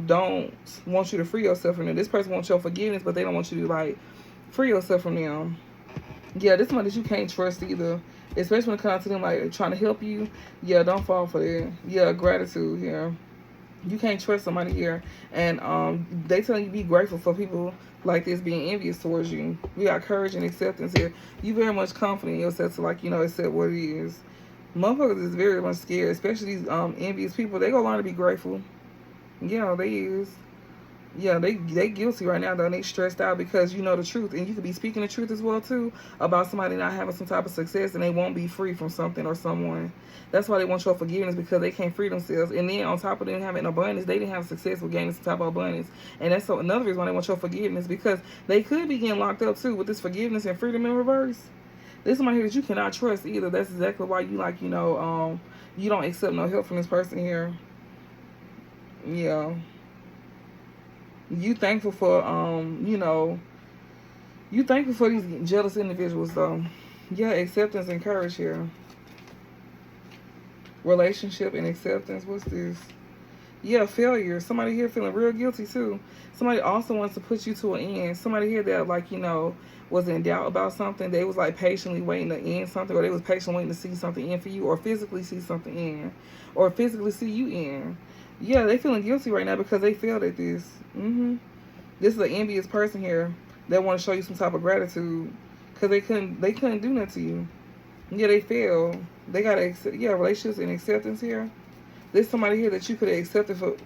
don't want you to free yourself from them. This person wants your forgiveness, but they don't want you to, like, free yourself from them. Yeah, this one that you can't trust either. Especially when it comes to them, like, trying to help you. Yeah, don't fall for that. Yeah, gratitude here. You can't trust somebody here. And they telling you be grateful for people like this being envious towards you. We got courage and acceptance here. You very much confident in yourself to, like, accept what it is. Motherfuckers is very much scared. Especially these envious people. They gonna learn to be grateful. Yeah, they is. Yeah, they guilty right now, though, and they stressed out because you know the truth. And you could be speaking the truth as well, too, about somebody not having some type of success, and they won't be free from something or someone. That's why they want your forgiveness, because they can't free themselves. And then on top of them having abundance, they didn't have success with gaining some type of abundance. And that's another reason why they want your forgiveness, because they could be getting locked up, too, with this forgiveness and freedom in reverse. This is somebody here that you cannot trust either. That's exactly why you, like, you don't accept no help from this person here. Yeah. You thankful for, you know, you thankful for these jealous individuals, though. Yeah, acceptance and courage here. Relationship and acceptance. What's this? Yeah, failure. Somebody here feeling real guilty too. Somebody also wants to put you to an end. Somebody here that, like, you know, was in doubt about something. They was like patiently waiting to end something, or they was patiently waiting to see something in for you, or physically see something in, or physically see you in. Yeah, they feeling guilty right now because they failed at this. This is an envious person here that want to show you some type of gratitude because they couldn't do nothing to you. Yeah, they failed. They gotta accept, yeah, relationships and acceptance here. There's somebody here that you could have accepted for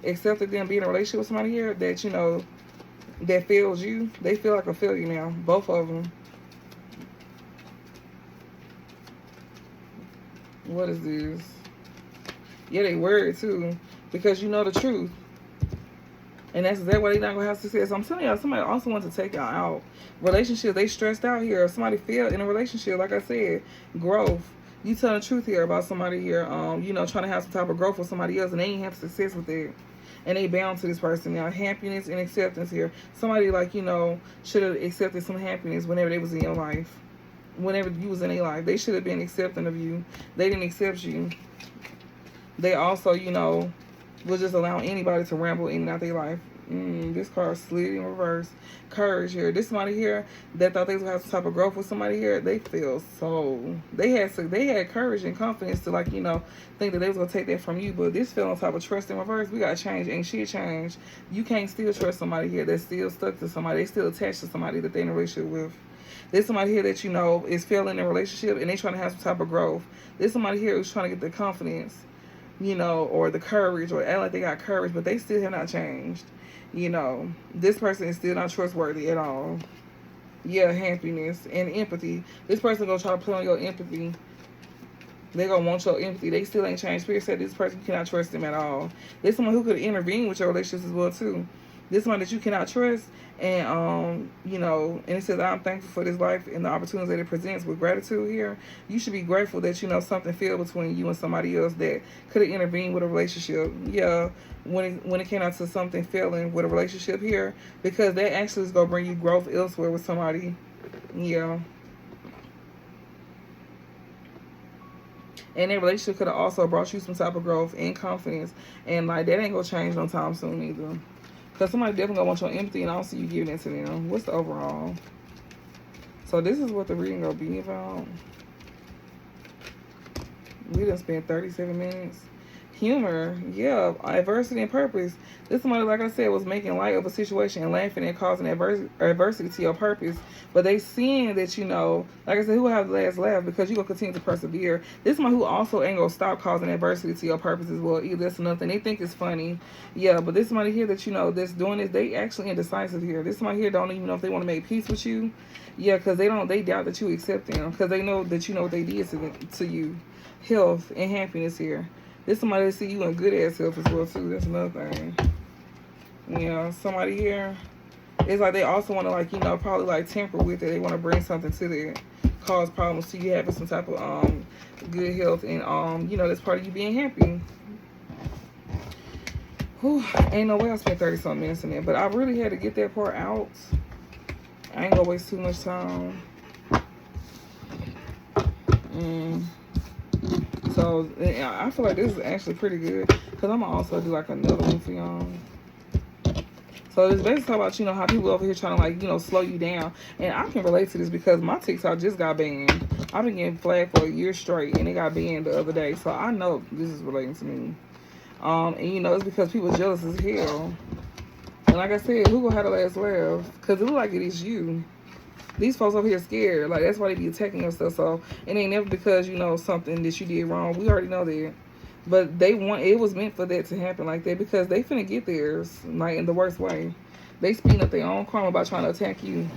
accepted them being in a relationship with somebody here that, you know, that fails you. They feel like a failure now, both of them. What is this? Yeah, they worried too because you know the truth. And that's exactly why they not gonna have success. I'm telling y'all, somebody also wants to take y'all out. Relationship, they stressed out here. Somebody failed in a relationship, like I said, growth. You telling the truth here about somebody here, you know, trying to have some type of growth with somebody else, and they ain't have success with it. And they bound to this person now. Happiness and acceptance here. Somebody, like, you know, should have accepted some happiness whenever they was in your life. Whenever you was in their life. They should have been accepting of you. They didn't accept you. They also, you know, was just allowing anybody to ramble in and out their life. This card slid in reverse. Courage here. This somebody here that thought they was gonna have some type of growth with somebody here, they feel so they had courage and confidence to, like, you know, think that they was gonna take that from you. But this fell on top of trust in reverse. We gotta change. Ain't shit change. You can't still trust somebody here that's still stuck to somebody. They still attached to somebody that they in a relationship with. There's somebody here that, you know, is failing in a relationship and they trying to have some type of growth. There's somebody here who's trying to get the confidence, you know, or the courage, or act like they got courage, but they still have not changed. You know, this person is still not trustworthy at all. Yeah, happiness and empathy. This person gonna try to play on your empathy. They gonna want your empathy. They still ain't changed. Spirit said this person, you cannot trust them at all. There's someone who could intervene with your relationships as well too. This one that you cannot trust, and you know, and it says, I'm thankful for this life and the opportunities that it presents. With gratitude here, you should be grateful that, you know, something fell between you and somebody else that could have intervened with a relationship. Yeah, when it came out to something failing with a relationship here, because that actually is gonna bring you growth elsewhere with somebody. Yeah. And that relationship could have also brought you some type of growth and confidence, and like that ain't gonna change no time soon either. Because somebody definitely gonna want your empathy, and I don't see you giving it to them. What's the overall? So this is what the reading gonna be about. We done spent 37 minutes. Humor, yeah, adversity and purpose. This somebody, like I said, was making light of a situation and laughing and causing adversity to your purpose. But they seeing that, you know, like I said, who will have the last laugh because you gonna continue to persevere. This is somebody who also ain't gonna stop causing adversity to your purpose as well either. That's another thing. They think it's funny. Yeah, but this somebody here that, you know, that's doing this, they actually indecisive here. This somebody here don't even know if they want to make peace with you. Yeah, because they doubt that you accept them because they know that you know what they did to you. Health and happiness here. There's somebody that see you in good ass health as well too. That's another thing. You know, somebody here, it's like they also want to, like, you know, probably like temper with it. They want to bring something to that, cause problems to you having some type of good health, and you know, that's part of you being happy. Whew, ain't no way I spent 30-something minutes in there, but I really had to get that part out. I ain't gonna waste too much time. So I feel like this is actually pretty good because I'm gonna also do like another one for y'all. So it's basically about, you know, how people over here trying to, like, you know, slow you down. And I can relate to this because my TikTok just got banned. I've been getting flagged for a year straight and it got banned the other day. So I know this is relating to me. And you know, it's because people jealous as hell. And like I said, who gonna have the last laugh? Because it look like it is you. These folks over here scared. Like, that's why they be attacking your stuff. So it ain't never because, you know, something that you did wrong. We already know that. But it was meant for that to happen like that because they finna get theirs, like, in the worst way. They speeding up their own karma by trying to attack you.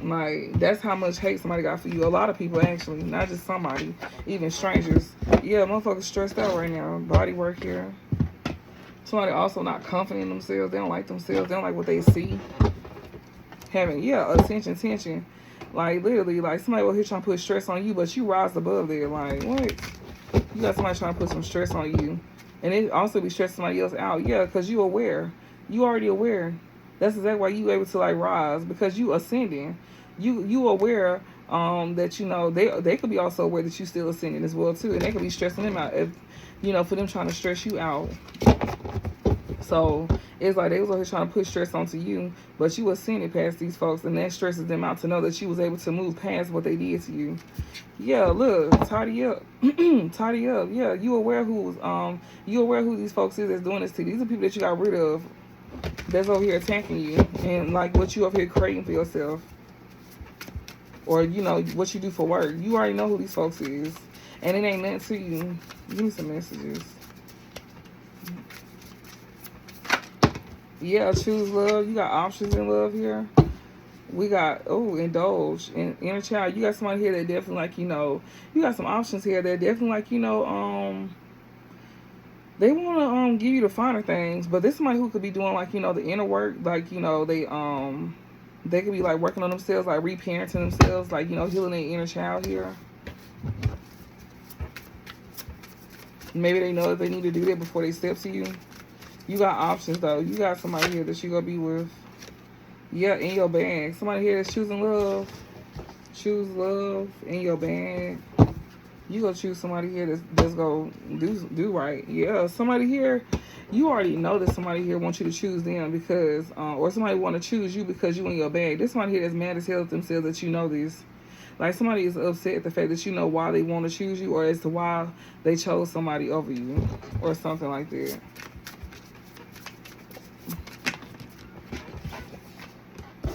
Like, that's how much hate somebody got for you. A lot of people, actually, not just somebody, even strangers. Yeah, motherfuckers stressed out right now. Body work here. Somebody also not confident in themselves. They don't like themselves. They don't like what they see. Having, yeah, tension. Like, literally, like, somebody over here trying to put stress on you, but you rise above there. Like, what? You got somebody trying to put some stress on you. And it also be stressing somebody else out. Yeah, because you aware. You already aware. That's exactly why you able to like rise, because you ascending. You aware that you know they could be also aware that you still ascending as well too, and they could be stressing them out if for them trying to stress you out. So it's like they was always trying to put stress onto you, but you ascended past these folks, and that stresses them out to know that you was able to move past what they did to you. Yeah, look, tidy up, tidy up. Yeah, you aware who these folks is that's doing this to you. These are people that you got rid of, that's over here attacking you, and like what you over here creating for yourself, or what you do for work. You already know who these folks is, and it ain't nothing to you. Give me some messages. Yeah, choose love. You got options in love here. We got, indulge in inner child. You got somebody here that definitely like, you got some options here that definitely like, they want to give you the finer things, but this is somebody who could be doing like, the inner work, like, they could be like working on themselves, like reparenting themselves, like, healing their inner child here. Maybe they know that they need to do that before they step to you. You got options though. You got somebody here that you gonna be with. Yeah, in your bag. Somebody here that's choosing love. Choose love in your bag. You gonna choose somebody here that's gonna do right. Yeah, somebody here, you already know that somebody here wants you to choose them because, or somebody want to choose you because you in your bag. There's somebody here that's mad as hell at themselves that you know this. Like somebody is upset at the fact that you know why they want to choose you, or as to why they chose somebody over you, or something like that.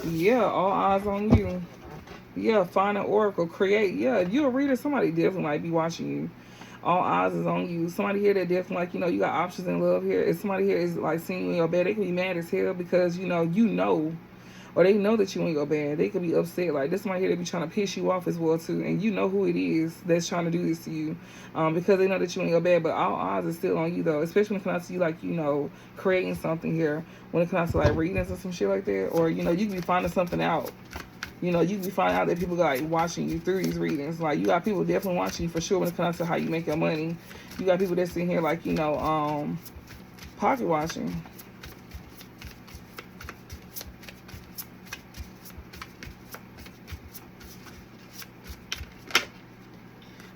Yeah, all eyes on you. Yeah, find an oracle, create. Yeah, if you're a reader, somebody definitely might be watching you. All eyes is on you. Somebody here that definitely like, you got options in love here. If somebody here is like seeing you in your bed, they can be mad as hell because, or they know that you in your bed. They could be upset. Like this somebody here that be trying to piss you off as well too. And you know who it is that's trying to do this to you. Because they know that you in your bed, but all eyes are still on you though. Especially when it comes to you like, creating something here. When it comes to like readings or some shit like that. Or, you can be finding something out. You can be finding out that people got like watching you through these readings. Like you got people definitely watching you for sure when it comes to how you make your money. You got people that sitting here like, pocket watching.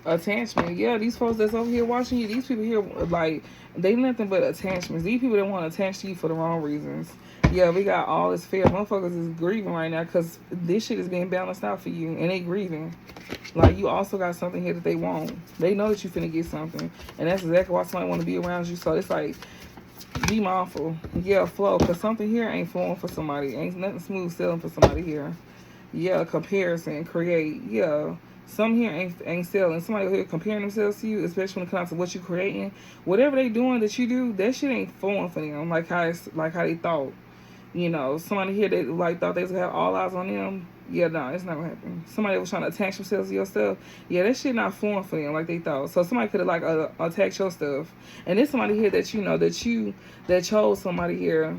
Attachment. Yeah, these folks that's over here watching you, these people here, like, they nothing but attachments. These people that want to attach to you for the wrong reasons. Yeah, we got all this fear. Motherfuckers is grieving right now because this shit is being balanced out for you, and they grieving. Like, you also got something here that they want. They know that you finna get something, and that's exactly why somebody want to be around you. So it's like, be mindful. Yeah, flow, because something here ain't flowing for somebody. Ain't nothing smooth sailing for somebody here. Yeah, comparison, create. Yeah. Some here ain't selling. Somebody here comparing themselves to you, especially when it comes to what you creating. Whatever they doing that you do, that shit ain't flowing for them. Like how they thought. Somebody here that like thought they was gonna have all eyes on them. Yeah, no, it's not gonna happen. Somebody that was trying to attach themselves to your stuff. Yeah, that shit not flowing for them like they thought. So somebody could have like attacked your stuff. And there's somebody here that that chose somebody here.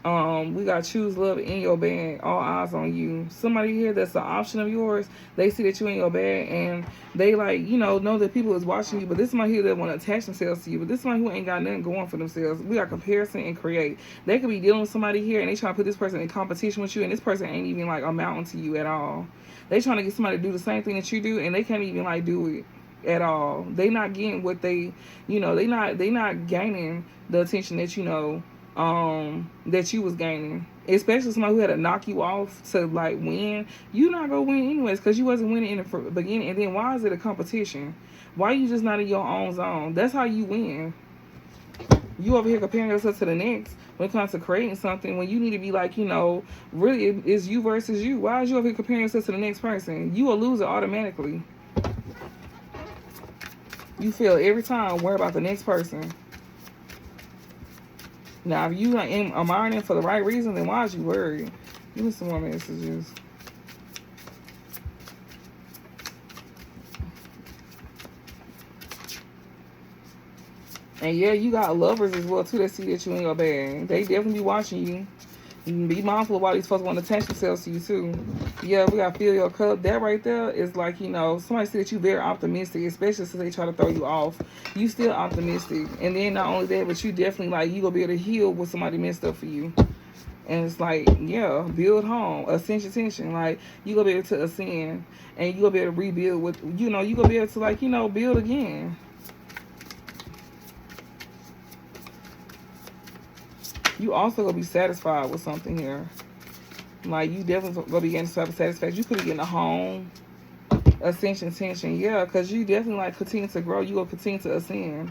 We got choose love in your bag. All eyes on you. Somebody here that's an option of yours. They see that you in your bag and they like, know that people is watching you. But this somebody here that want to attach themselves to you. But this somebody who ain't got nothing going for themselves. We got comparison and create. They could be dealing with somebody here and they trying to put this person in competition with you, and this person ain't even like amounting to you at all. They trying to get somebody to do the same thing that you do, and they can't even like do it at all. They not getting what they not gaining the attention that that you was gaining, especially somebody who had to knock you off to like win. You not gonna win anyways because you wasn't winning in the beginning. And then why is it a competition? Why you just not in your own zone? That's how you win. You over here comparing yourself to the next when it comes to creating something when you need to be like, really it's you versus you. Why is you over here comparing yourself to the next person? You a loser automatically. You fail every time. Worry about the next person. Now, if you ain't admiring for the right reason, then why is you worried? Give me some more messages. And yeah, you got lovers as well too that see that you in your bag. They definitely be watching you. Be mindful of why these folks want to attach themselves to you too. Yeah, we gotta fill your cup. That right there is like, you know, somebody said that you very optimistic, especially since they try to throw you off. You still optimistic. And then not only that, but you definitely like you gonna be able to heal what somebody messed up for you. And it's like, yeah, build home, ascension, tension. Like, you gonna be able to ascend and you gonna be able to rebuild with, you know, you gonna be able to like, you know, build again. You also gonna be satisfied with something here. Like, you definitely gonna be getting some satisfaction. You could be getting a home, ascension, tension. Yeah, because you definitely like continue to grow. You gonna continue to ascend.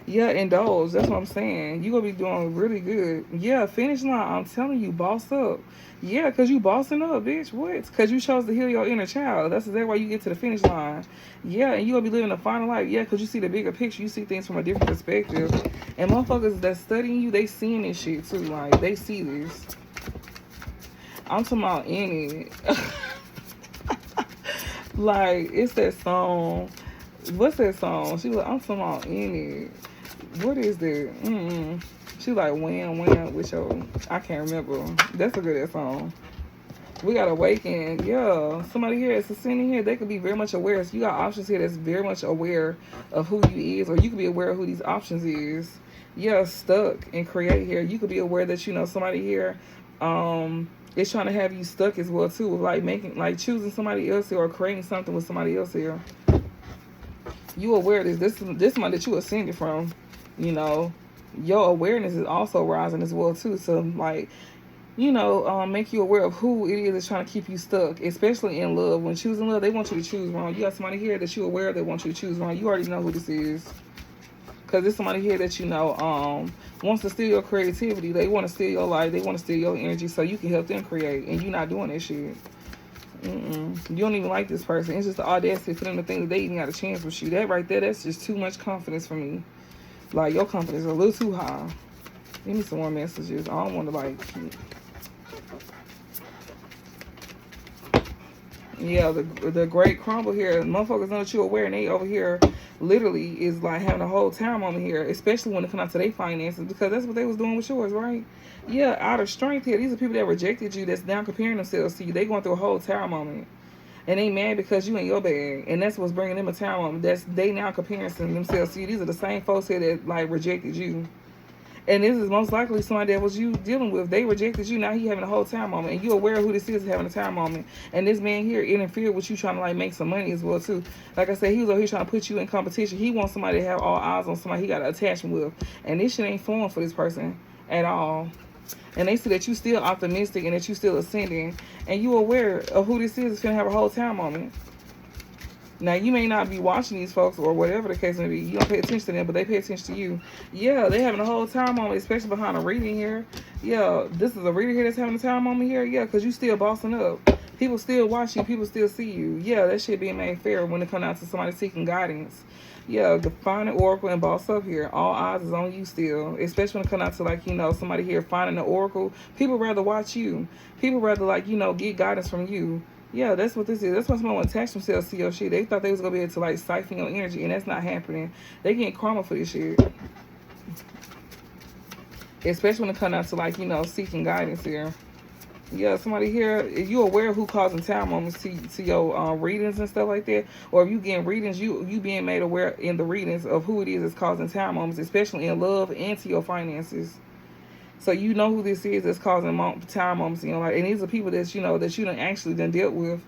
Yeah, indulge. That's what I'm saying. You gonna be doing really good. Yeah, finish line. I'm telling you, boss up. Yeah, because you bossing up, bitch. What? Because you chose to heal your inner child. That's exactly why you get to the finish line. Yeah, and you gonna be living a final life. Yeah, because you see the bigger picture. You see things from a different perspective. And motherfuckers that's studying you, they seeing this shit too. Like, they see this. I'm talking about in it. Like, it's that song. What's that song? She like, I'm talking about in it. What is that? She like, wham, with your, I can't remember. That's a good ass song. We got awaken. Yeah, somebody here that's ascending here, they could be very much aware. So you got options here that's very much aware of who you is, or you could be aware of who these options is. Yeah, stuck and create here. You could be aware that, you know, somebody here is trying to have you stuck as well too, with like making, like choosing somebody else here or creating something with somebody else here. You aware of this somebody that you ascended from, you know. Your awareness is also rising as well too. So like, you know, make you aware of who it is that's trying to keep you stuck, especially in love. When choosing love, they want you to choose wrong. You got somebody here that you're aware of that wants you to choose wrong. You already know who this is. Because there's somebody here that, you know, wants to steal your creativity. They want to steal your life. They want to steal your energy so you can help them create. And you're not doing that shit. You don't even like this person. It's just the audacity for them to think that they even got a chance with you. That right there, that's just too much confidence for me. Like, your confidence is a little too high. Give me some more messages. I don't want to, like... Yeah, the great crumble here. Motherfuckers know that you're aware, and they over here literally is like having a whole time moment here, especially when it comes out to their finances, because that's what they was doing with yours, right? Yeah, out of strength here. These are people that rejected you that's now comparing themselves to you. They going through a whole tower moment. And they mad because you ain't your bag. And that's what's bringing them a tower moment. That's they now comparing themselves to you. These are the same folks here that like rejected you. And this is most likely somebody that was you dealing with. They rejected you. Now he having a whole time moment. And you aware of who this is having a time moment. And this man here interfered with you trying to like make some money as well too. Like I said, he was over here trying to put you in competition. He wants somebody to have all eyes on somebody he got an attachment with. And this shit ain't flowing for this person at all. And they see that you still optimistic and that you still ascending. And you aware of who this is going to have a whole time moment. Now, you may not be watching these folks or whatever the case may be. You don't pay attention to them, but they pay attention to you. Yeah, they having a whole time moment, especially behind a reading here. Yeah, this is a reader here that's having a time moment here. Yeah, because you still bossing up. People still watch you. People still see you. Yeah, that shit being made fair when it comes out to somebody seeking guidance. Yeah, define an oracle and boss up here. All eyes is on you still. Especially when it comes out to, like, you know, somebody here finding an oracle. People rather watch you. People rather, like, you know, get guidance from you. Yeah, that's what this is. That's why somebody want to attach themselves to your shit. They thought they was going to be able to, like, siphon your energy, and that's not happening. They getting karma for this shit. Especially when it comes out to, like, you know, seeking guidance here. Yeah, somebody here, if you aware of who causing time moments to your readings and stuff like that, or if you getting readings, you being made aware in the readings of who it is that's causing time moments, especially in love and to your finances. So you know who this is that's causing time moments in your life. And these are people that, you know, that you done actually done dealt with.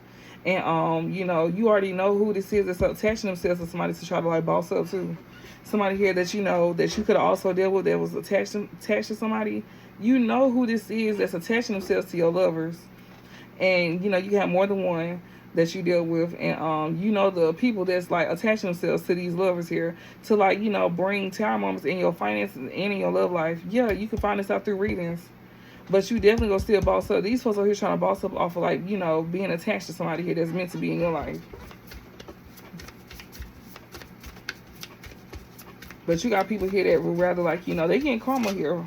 And, you know, you already know who this is that's attaching themselves to somebody to try to, like, boss up too. Somebody here that you know that you could also deal with that was attached to somebody. You know who this is that's attaching themselves to your lovers. And, you know, you have more than one that you deal with. And, you know, the people that's, like, attaching themselves to these lovers here to, like, you know, bring time moments in your finances and in your love life. Yeah, you can find this out through readings. But you definitely gonna still boss up. These folks are here trying to boss up off of, like, you know, being attached to somebody here that's meant to be in your life. But you got people here that would rather, like, you know, they getting karma here.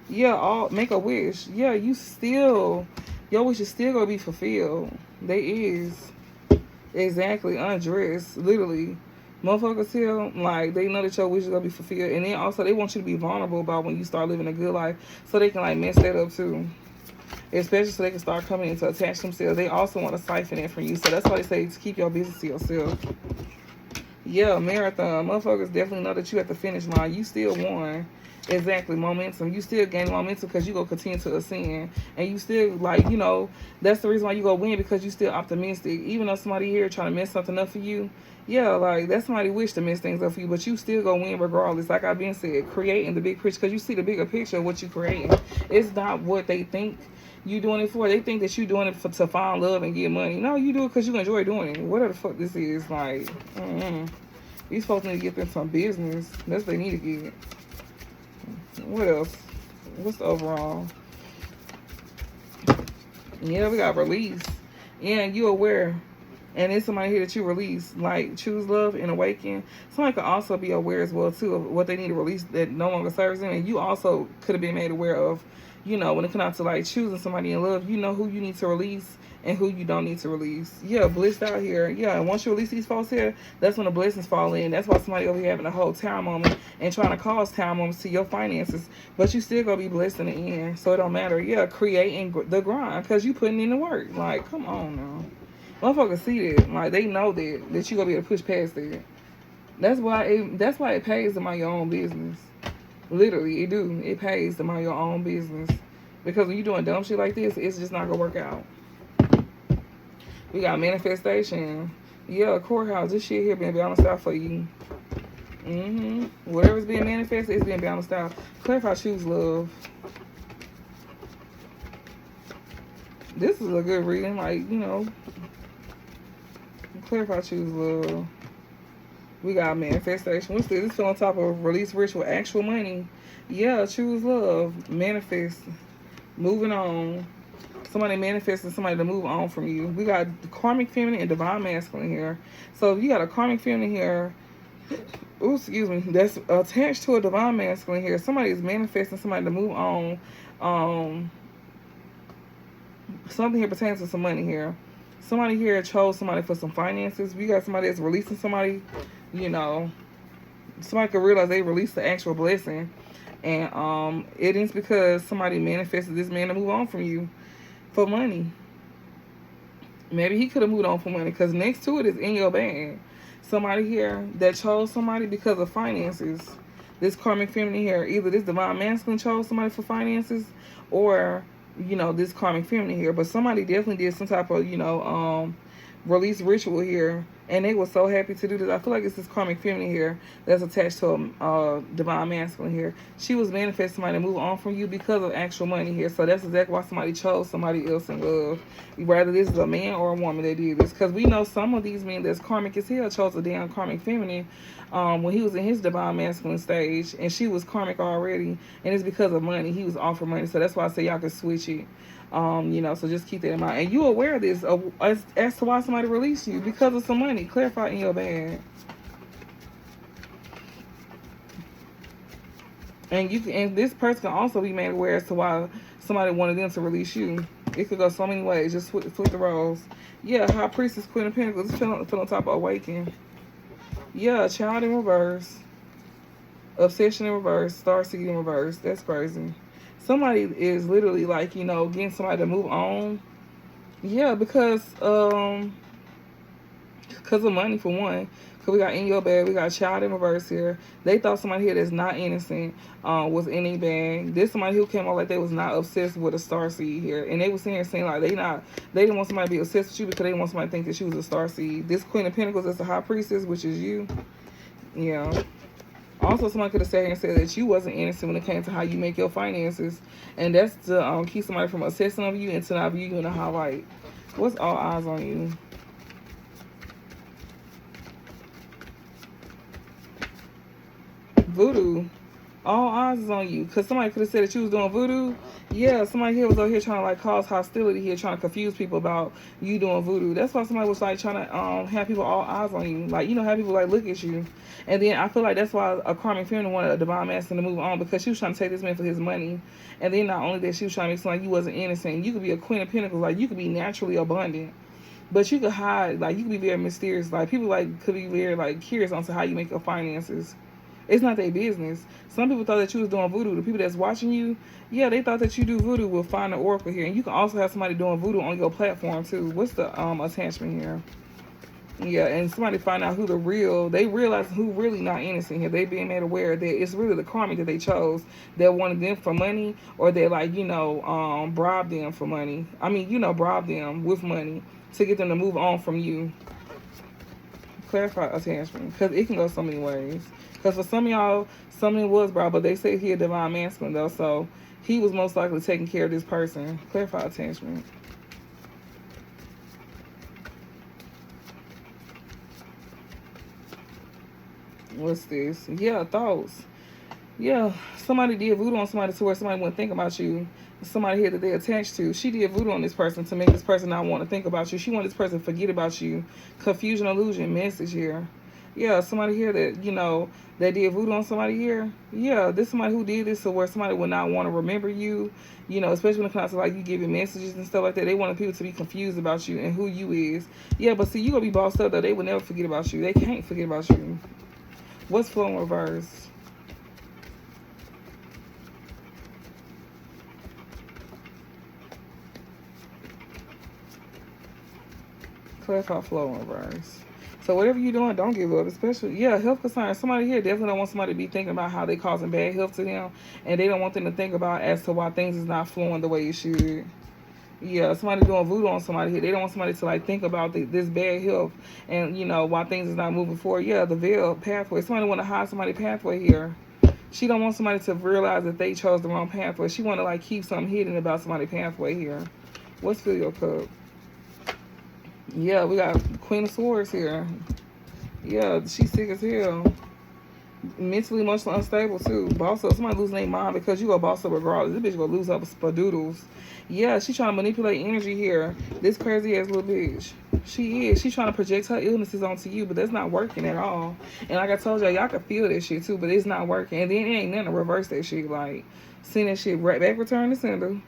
Yeah, make a wish. Yeah, you still, your wish is still gonna be fulfilled. They is. Exactly, undressed, literally. Motherfuckers here, like, they know that your wish is gonna be fulfilled. And then also, they want you to be vulnerable about when you start living a good life. So they can, like, mess that up too. especially so they can start coming in to attach themselves. They also want to siphon it from you. So that's why they say to keep your business to yourself. Yeah, marathon. Motherfuckers definitely know that you at the finish line. You still won. Exactly, momentum. You still gain momentum because you go continue to ascend. And you still, like, you know, that's the reason why you go win, because you still optimistic. Even though somebody here trying to mess something up for you, yeah, like, that's somebody wish to mess things up for you, but you still go win regardless. Like I've been said, creating the big picture, because you see the bigger picture of what you creating. It's not what they think you doing it for. They think that you doing it to find love and get money. No, you do it because you enjoy doing it. Whatever the fuck this is, like, these folks need to get them some business. That's what they need to get. What else? What's the overall? Yeah, we got release. Yeah, and you aware. And it's somebody here that you release. Like, choose love and awaken. Somebody could also be aware as well, too, of what they need to release that no longer serves them. And you also could have been made aware of, you know, when it comes out to, like, choosing somebody in love, you know who you need to release and who you don't need to release. Yeah, blissed out here. Yeah, and once you release these folks here, that's when the blessings fall in. That's why somebody over here having a whole town moment and trying to cause town moments to your finances. But you still gonna be blessed in the end. So it don't matter. Yeah, creating the grind because you putting in the work. Like, come on now. Motherfuckers see that. Like, they know that you gonna be able to push past that. That's why it pays to mind your own business. Literally, it do. It pays to mind your own business. Because when you doing dumb shit like this, it's just not gonna work out. We got manifestation. Yeah, courthouse. This shit here being balanced out for you. Whatever's being manifested, it's being balanced out. Clarify, choose love. This is a good reading. Like, you know, clarify, choose love. We got manifestation. What's this? This fell on top of release ritual, actual money. Yeah, choose love. Manifest. Moving on. Somebody manifesting somebody to move on from you. We got karmic feminine and divine masculine here. So if you got a karmic feminine here, ooh, excuse me, that's attached to a divine masculine here. Somebody is manifesting somebody to move on. Something here pertains to some money here. Somebody here chose somebody for some finances. We got somebody that's releasing somebody, you know. Somebody could realize they released the actual blessing. And it is because somebody manifested this man to move on from you for money. Maybe he could have moved on for money because next to it is in your bag. Somebody here that chose somebody because of finances. This karmic feminine here, either this divine masculine chose somebody for finances, or, you know, this karmic feminine here. But somebody definitely did some type of, you know, release ritual here, and they were so happy to do this. I feel like it's this karmic feminine here that's attached to a divine masculine here. She was manifesting somebody to move on from you because of actual money here. So that's exactly why somebody chose somebody else in love. Whether this is a man or a woman that did this, because we know some of these men that's karmic as hell chose a damn karmic feminine when he was in his divine masculine stage, and she was karmic already, and it's because of money. He was offered money. So that's why I say y'all can switch it. You know, so just keep that in mind. And you aware of this as to why somebody released you, because of some money. Clarify in your bag. And this person can also be made aware as to why somebody wanted them to release you. It could go so many ways. Just flip the roles. Yeah, High Priestess, Queen of Pentacles. It's on top of Awaken. Yeah, Child in reverse. Obsession in reverse. Starseed in reverse. That's crazy. Somebody is literally, like, you know, getting somebody to move on. Yeah, because of money, for one. Because we got in your bag, we got child in reverse here. They thought somebody here that's not innocent was in a bag. This somebody who came out like they was not obsessed with a starseed here. And they was sitting here saying, like, they didn't want somebody to be obsessed with you because they didn't want somebody to think that she was a starseed. This Queen of Pentacles is the High Priestess, which is you. Yeah. Also, somebody could have sat here and said that you wasn't innocent when it came to how you make your finances. And that's to keep somebody from obsessing over you and to not view you in a highlight. What's all eyes on you? Voodoo. All eyes is on you. Because somebody could have said that you was doing voodoo. Yeah, somebody here was over here trying to, like, cause hostility here, trying to confuse people about you doing voodoo. That's why somebody was, like, trying to have people all eyes on you. Like, you know, have people, like, look at you. And then I feel like that's why a karmic feminine wanted a divine masculine to move on, because she was trying to take this man for his money. And then not only that, she was trying to make it like you wasn't innocent. You could be a Queen of Pentacles. Like, you could be naturally abundant. But you could hide. Like, you could be very mysterious. Like, people, like, could be very, like, curious onto how you make your finances. It's not their business. Some people thought that you was doing voodoo. The people that's watching you, yeah, they thought that you do voodoo. Will find the oracle here. And you can also have somebody doing voodoo on your platform too. What's the attachment here? Yeah, and somebody find out who the real, they realize who really not innocent here. They being made aware that it's really the karma that they chose that wanted them for money, or they like, bribed them for money. I mean, bribed them with money to get them to move on from you. Clarify attachment, because it can go so many ways. Because for some of y'all, something was bribed, but they say he a divine masculine though, so he was most likely taking care of this person. Clarify attachment. What's this? Yeah, thoughts. Yeah, somebody did voodoo on somebody to where somebody wouldn't think about you. Somebody here that they attached to. She did voodoo on this person to make this person not want to think about you. She wanted this person to forget about you. Confusion, illusion, message here. Yeah, somebody here that, that did voodoo on somebody here. Yeah, this somebody who did this to where somebody would not want to remember you. Especially when it comes to like you giving messages and stuff like that. They wanted people to be confused about you and who you is. Yeah, but see, you going to be bossed up though. They would never forget about you. They can't forget about you. What's flow in reverse? Clarify flow in reverse. So whatever you're doing, don't give up. Especially, health concerns. Somebody here definitely don't want somebody to be thinking about how they causing bad health to them. And they don't want them to think about as to why things is not flowing the way it should. Yeah, somebody doing voodoo on somebody here. They don't want somebody to like think about this bad health and why things is not moving forward. Yeah, the veil pathway. Somebody want to hide somebody's pathway here. She don't want somebody to realize that they chose the wrong pathway. She want to like keep something hidden about somebody's pathway here. What's fill your cup? Yeah, we got Queen of Swords here. Yeah, she's sick as hell. Mentally, emotionally unstable too. Boss up. Somebody losing their mind because you go boss up regardless. This bitch gonna lose up spadoodles. Yeah, she trying to manipulate energy here. This crazy ass little bitch. She is. She trying to project her illnesses onto you, but that's not working at all. And like I told y'all can feel that shit too, but it's not working. And then it ain't nothing to reverse that shit. Like, send that shit right back, return to sender.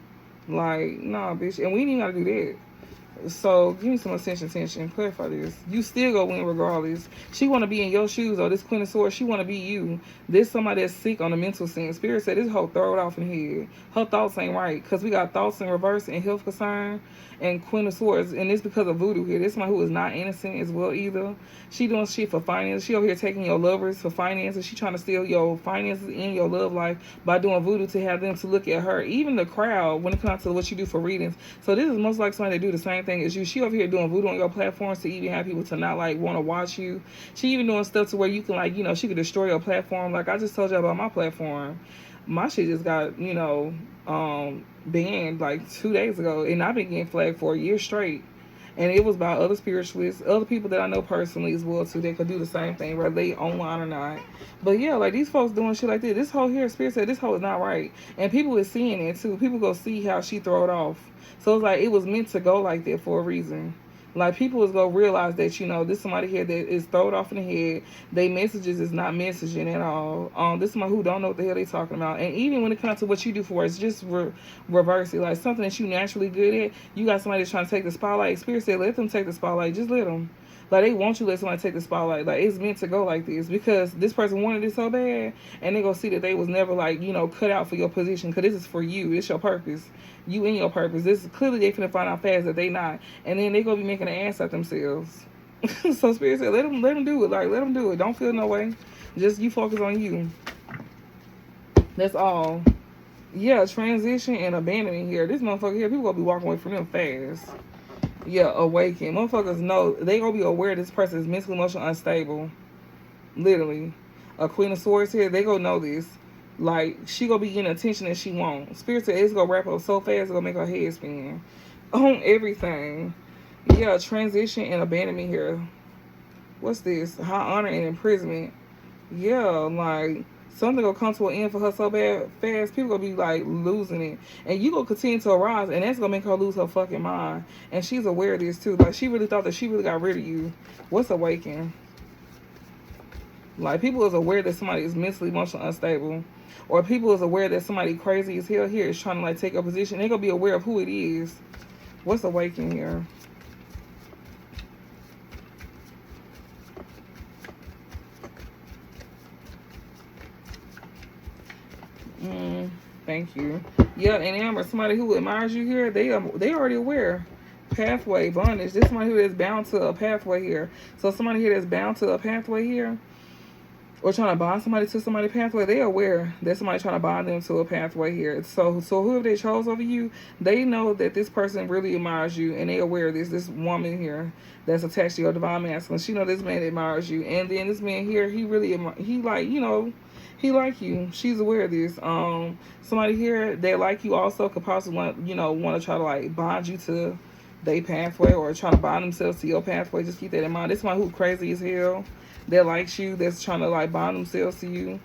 Like, nah, bitch. And we ain't even gotta do that. So give me some attention. Clarify this. You still go win regardless. She want to be in your shoes, though. This Queen of Swords, she want to be you. This somebody that's sick on the mental sense. Spirit said this whole throw it off in the head. Her thoughts ain't right, because we got thoughts in reverse and health concern and Queen of Swords, and it's because of voodoo here. This one who is not innocent as well either. She doing shit for finance. She over here taking your lovers for finances. She trying to steal your finances in your love life by doing voodoo to have them to look at her. Even the crowd when it comes to what you do for readings. So this is most like somebody that do the same thing as you. She over here doing voodoo on your platforms to even have people to not like want to watch you. She even doing stuff to where you can like, she could destroy your platform. Like I just told you about my platform. My shit just got, banned like 2 days ago, and I've been getting flagged for a year straight. And it was by other spiritualists, other people that I know personally as well too. They could do the same thing, whether they online or not. But yeah, like these folks doing shit like this. This whole here, Spirit said this whole is not right, and people is seeing it too. People go see how she throw it off. So it's like it was meant to go like that for a reason. Like people is gonna realize that this somebody here that is thrown off in the head. They messages is not messaging at all. This somebody who don't know what the hell they talking about. And even when it comes to what you do for us, just reverse it. Like something that you naturally good at. You got somebody that's trying to take the spotlight. Spirit said, let them take the spotlight. Just let them. Like they want you to let somebody take the spotlight. Like it's meant to go like this because this person wanted it so bad, and they gonna see that they was never like cut out for your position because this is for you. It's your purpose. You in your purpose. This is clearly they finna find out fast that they not, and then they gonna be making an ass at themselves. So Spirit said, let them do it. Like let them do it. Don't feel no way. Just you focus on you. That's all. Yeah, transition and abandonment here. This motherfucker here, people gonna be walking away from them fast. Yeah, awaken. Motherfuckers know. They gonna be aware this person is mentally, emotionally unstable. Literally. A Queen of Swords here, they gonna know this. Like, she gonna be getting attention that she wants. Spirit said it's gonna wrap up so fast, it's gonna make her head spin. On everything. Yeah, transition and abandonment here. What's this? High honor and imprisonment. Yeah, like something gonna come to an end for her so bad fast, people gonna be like losing it. And you gonna continue to arise, and that's gonna make her lose her fucking mind. And she's aware of this too. Like she really thought that she really got rid of you. What's awaken? Like people is aware that somebody is mentally, emotionally unstable. Or people is aware that somebody crazy as hell here is trying to like take a position. They're gonna be aware of who it is. What's awaken here? Thank you. Yeah, and Amber, somebody who admires you here, they already aware. Pathway, bondage. This somebody who is bound to a pathway here. So somebody here that's bound to a pathway here, or trying to bond somebody to somebody's pathway, they aware that somebody trying to bond them to a pathway here. So whoever they chose over you, they know that this person really admires you, and they aware of this woman here that's attached to your divine masculine. She know this man admires you, and then this man here, he really he like he like you. She's aware of this. Somebody here that like you also could possibly want to try to like bond you to their pathway, or try to bond themselves to your pathway. Just keep that in mind. This one who crazy as hell, that likes you, that's trying to like bond themselves to you.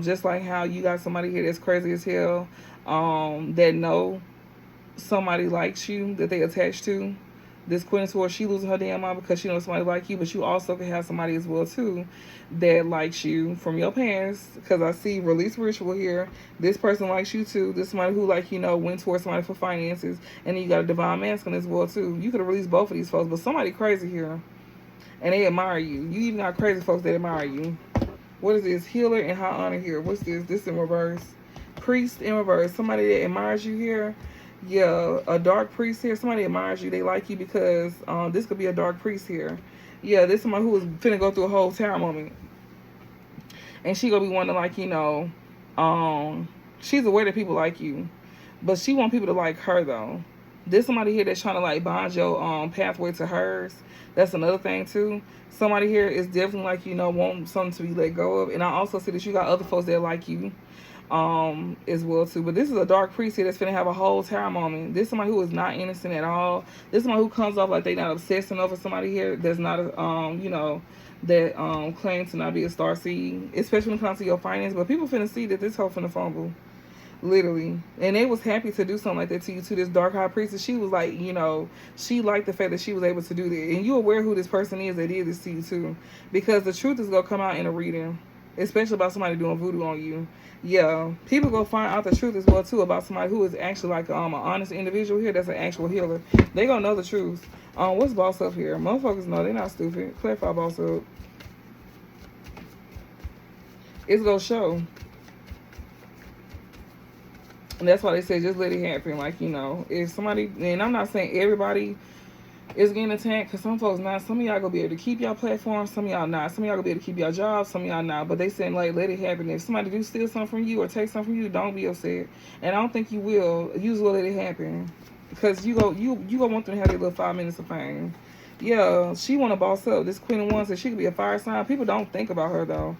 Just like how you got somebody here that's crazy as hell, that know somebody likes you, that they attached to. This Queen of Swords, she losing her damn mind because she knows somebody like you, but you also can have somebody as well too that likes you from your past. Because I see release ritual here. This person likes you too. This somebody who went towards somebody for finances, and then you got a divine masculine as well too. You could have released both of these folks, but somebody crazy here, and they admire you. You even got crazy folks that admire you. What is this? Healer and high honor here. What's this? This in reverse. Priest in reverse. Somebody that admires you here. Yeah, a dark priest here. Somebody admires you. They like you because this could be a dark priest here. Yeah, this is someone who is finna go through a whole tower moment. And she gonna be wanting she's aware that people like you. But she want people to like her though. There's somebody here that's trying to like bond your pathway to hers. That's another thing too. Somebody here is definitely want something to be let go of. And I also see that you got other folks that like you as well too. But this is a dark priest here that's finna have a whole tower moment. This is somebody who is not innocent at all. This is somebody who comes off like they not obsessing over somebody here that's not that claims to not be a star seed, especially when it comes to your finance. But people finna see that this hoe finna fumble. Literally. And they was happy to do something like that to you, to this dark high priestess. She was like, she liked the fact that she was able to do that. And you aware who this person is that did this to you too. Because the truth is going to come out in a reading. Especially about somebody doing voodoo on you. Yeah. People go find out the truth as well too about somebody who is actually like an honest individual here that's an actual healer. They going to know the truth. What's boss up here? Motherfuckers know they're not stupid. Clarify boss up. It's going to show. And that's why they say just let it happen. If somebody, and I'm not saying everybody is getting attacked, because some folks not. Some of y'all gonna be able to keep y'all platform, some of y'all not. Some of y'all gonna be able to keep y'all jobs, some of y'all not. But they saying let it happen. If somebody do steal something from you or take something from you, don't be upset. And I don't think you will. You just will let it happen. Because you gonna want them to have their little 5 minutes of fame. Yeah, she wanna boss up. This Queen of Wands said she could be a fire sign. People don't think about her though.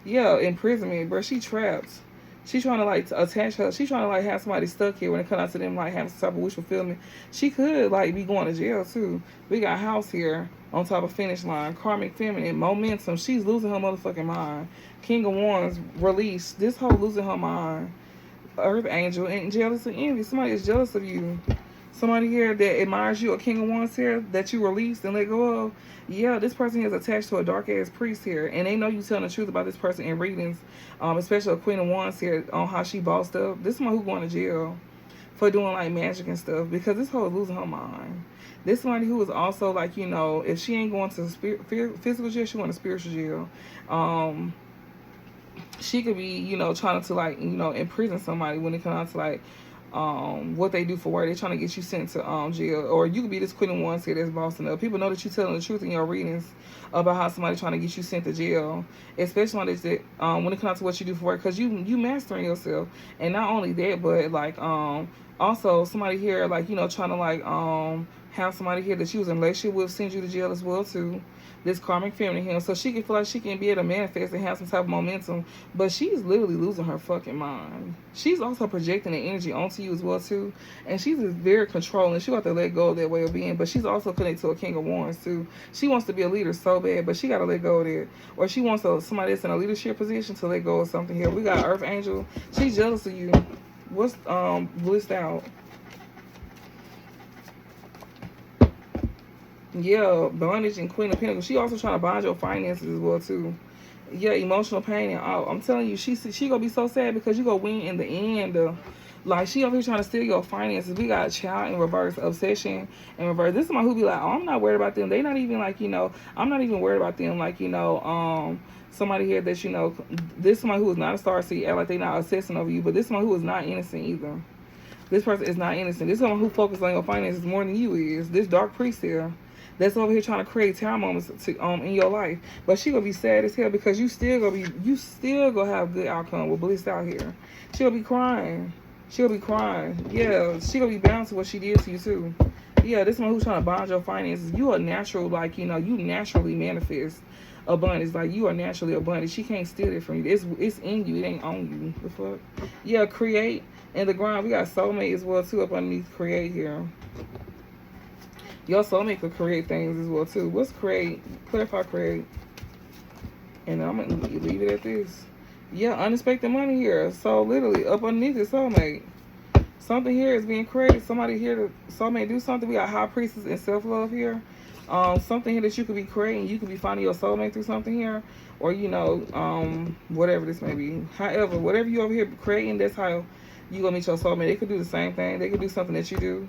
Yeah, imprisonment, bro. She trapped. She's trying to attach her. She's trying to have somebody stuck here when it comes to them having some type of wish fulfillment. She could be going to jail too. We got house here on top of finish line. Karmic feminine momentum. She's losing her motherfucking mind. King of Wands release. This whole losing her mind. Earth angel and jealous and envy. Somebody is jealous of you. Somebody here that admires you. A King of Wands here that you released and let go of. Yeah, this person is attached to a dark ass priest here, and they know you telling the truth about this person in readings, especially a Queen of Wands here on how she bossed up. This one who going to jail for doing magic and stuff, because this whole is losing her mind. This somebody who is also if she ain't going to physical jail, she going to spiritual jail. She could be trying to imprison somebody when it comes to what they do for work. They're trying to get you sent to jail. Or you could be this Queen of Wands here that's bossing up. People know that you're telling the truth in your readings about how somebody's trying to get you sent to jail, especially when it comes to what you do for work, because you mastering yourself. And not only that, but also somebody here trying to have somebody here that you was in a relationship with send you to jail as well too. This karmic feminine here, so she can feel like she can be able to manifest and have some type of momentum, but she's literally losing her fucking mind. She's also projecting the energy onto you as well too, and she's very controlling. She got to let go of that way of being, but she's also connected to a King of Wands too. She wants to be a leader so bad, but she got to let go of that. Or she wants somebody that's in a leadership position to let go of something here. We got Earth Angel. She's jealous of you. What's blissed out? Yeah, bondage and Queen of Pentacles. She also trying to bond your finances as well too. Yeah, emotional pain and all. I'm telling you, she gonna be so sad because you gonna win in the end. Like, she over here trying to steal your finances. We got a child in reverse, obsession in reverse. This is somebody who be like, oh, I'm not worried about them. They not even like, you know, I'm not even worried about them. Like, you know, somebody here that, you know, this is somebody who is not a star seed, act like they not obsessing over you, but this is somebody who is not innocent either. This person is not innocent. This is someone who focuses on your finances more than you is. This dark priest here, that's over here trying to create time moments to, in your life. But she gonna be sad as hell because you still gonna have good outcome with bliss out here. She gonna be crying. She'll be crying. Yeah, she gonna be bound to what she did to you too. Yeah, this one who's trying to bond your finances. You are natural, like, you know, you naturally manifest abundance. Like, you are naturally abundant. She can't steal it from you. It's in you. It ain't on you. The fuck? Yeah, create. And the ground, we got soulmate as well too up underneath create here. Your soulmate could create things as well too. What's create? Clarify create. And I'm gonna leave it at this. Yeah, unexpected money here. So literally up underneath the soulmate. Something here is being created. Somebody here to soulmate do something. We got high priestess and self-love here. Something here that you could be creating. You could be finding your soulmate through something here. Or, you know, whatever this may be. However, whatever you over here creating, that's how you gonna meet your soulmate. They could do the same thing. They could do something that you do.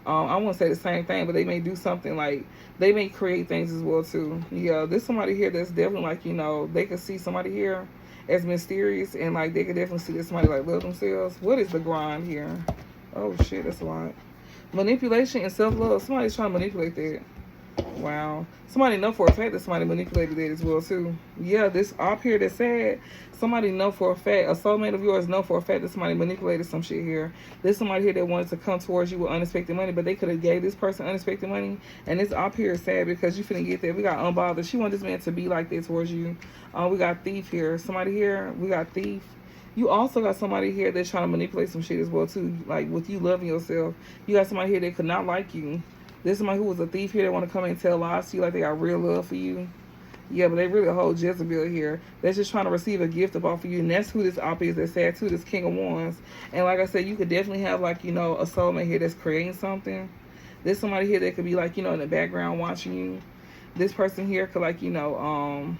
I won't say the same thing, but they may do something like, they may create things as well too. Yeah, there's somebody here that's definitely like, you know, they could see somebody here as mysterious, and like they could definitely see that somebody like love themselves. What is the grind here? Oh shit, that's a lot. Manipulation and self-love. Somebody's trying to manipulate that. Wow. Somebody know for a fact that somebody manipulated that as well too. Yeah, this up here that's sad. Somebody know for a fact, a soulmate of yours know for a fact that somebody manipulated some shit here. There's somebody here that wanted to come towards you with unexpected money, but they could have gave this person unexpected money. And this up here is sad because you finna get that. We got unbothered. She wanted this man to be like that towards you. We got thief here. Somebody here, we got thief. You also got somebody here that's trying to manipulate some shit as well too. Like with you loving yourself. You got somebody here that could not like you. There's somebody who was a thief here that want to come in and tell lies to you like they got real love for you. Yeah, but they really hold Jezebel here. They're just trying to receive a gift up off of you. And that's who this op is that's sad too, this King of Wands. And like I said, you could definitely have like, you know, a soulmate here that's creating something. There's somebody here that could be like, you know, in the background watching you. This person here could like, you know,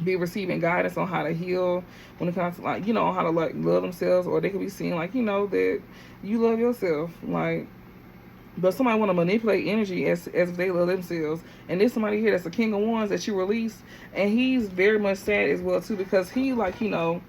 be receiving guidance on how to heal when it comes to like, you know, how to like love themselves. Or they could be seeing like, you know, that you love yourself. Like, but somebody want to manipulate energy as if they love themselves. And there's somebody here that's a King of Wands that you release. And he's very much sad as well, too. Because he, like, you know,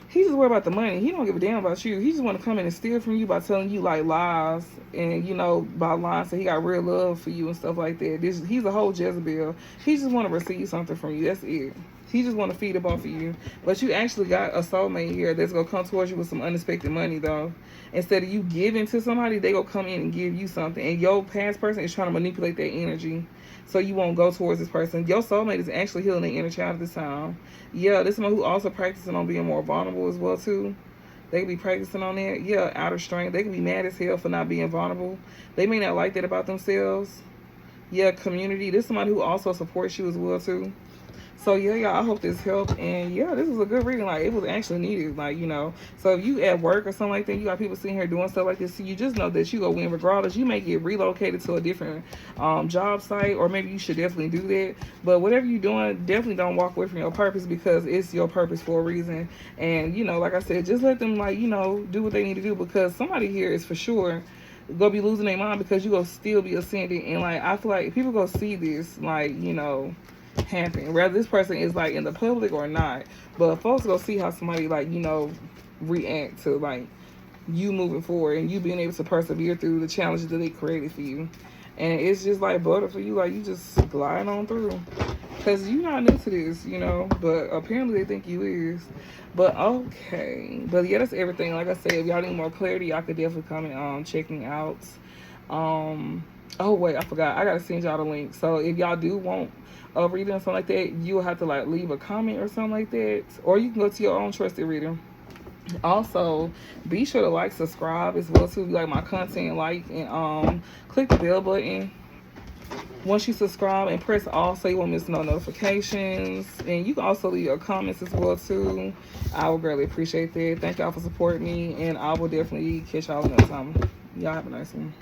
he's just worried about the money. He don't give a damn about you. He just want to come in and steal from you by telling you, like, lies. And, you know, by lying. So he got real love for you and stuff like that. He's a whole Jezebel. He just want to receive something from you. That's it. He just want to feed up off of you. But you actually got a soulmate here that's going to come towards you with some unexpected money, though. Instead of you giving to somebody, they going to come in and give you something. And your past person is trying to manipulate that energy so you won't go towards this person. Your soulmate is actually healing the inner child at this time. Yeah, this is someone who also practicing on being more vulnerable as well, too. They could be practicing on that. Yeah, outer strength. They could be mad as hell for not being vulnerable. They may not like that about themselves. Yeah, community. This is somebody who also supports you as well, too. So, yeah, y'all, I hope this helped. And, yeah, this was a good reading. Like, it was actually needed. Like, you know. So, if you at work or something like that, you got people sitting here doing stuff like this, so you just know that you go win regardless. You may get relocated to a different job site, or maybe you should definitely do that. But whatever you're doing, definitely don't walk away from your purpose, because it's your purpose for a reason. And, you know, like I said, just let them, like, you know, do what they need to do, because somebody here is for sure gonna be losing their mind, because you gonna still be ascending. And, like, I feel like people gonna see this, like, you know, happen, whether this person is like in the public or not. But folks go see how somebody, like, you know, react to like you moving forward and you being able to persevere through the challenges that they created for you. And it's just like butter for you, like you just gliding on through, because you're not new to this, you know, but apparently they think you is. But okay, but yeah, that's everything. Like I said, if y'all need more clarity, y'all could definitely comment checking out. Oh wait, I forgot, I gotta send y'all the link. So if y'all do want a reading or something like that, you'll have to like leave a comment or something like that, or you can go to your own trusted reader. Also, be sure to like, subscribe as well too if you like my content, like, and click the bell button once you subscribe, and press all so you won't miss no notifications. And you can also leave your comments as well too. I would greatly appreciate that. Thank y'all for supporting me, and I will definitely catch y'all another time. Y'all have a nice one.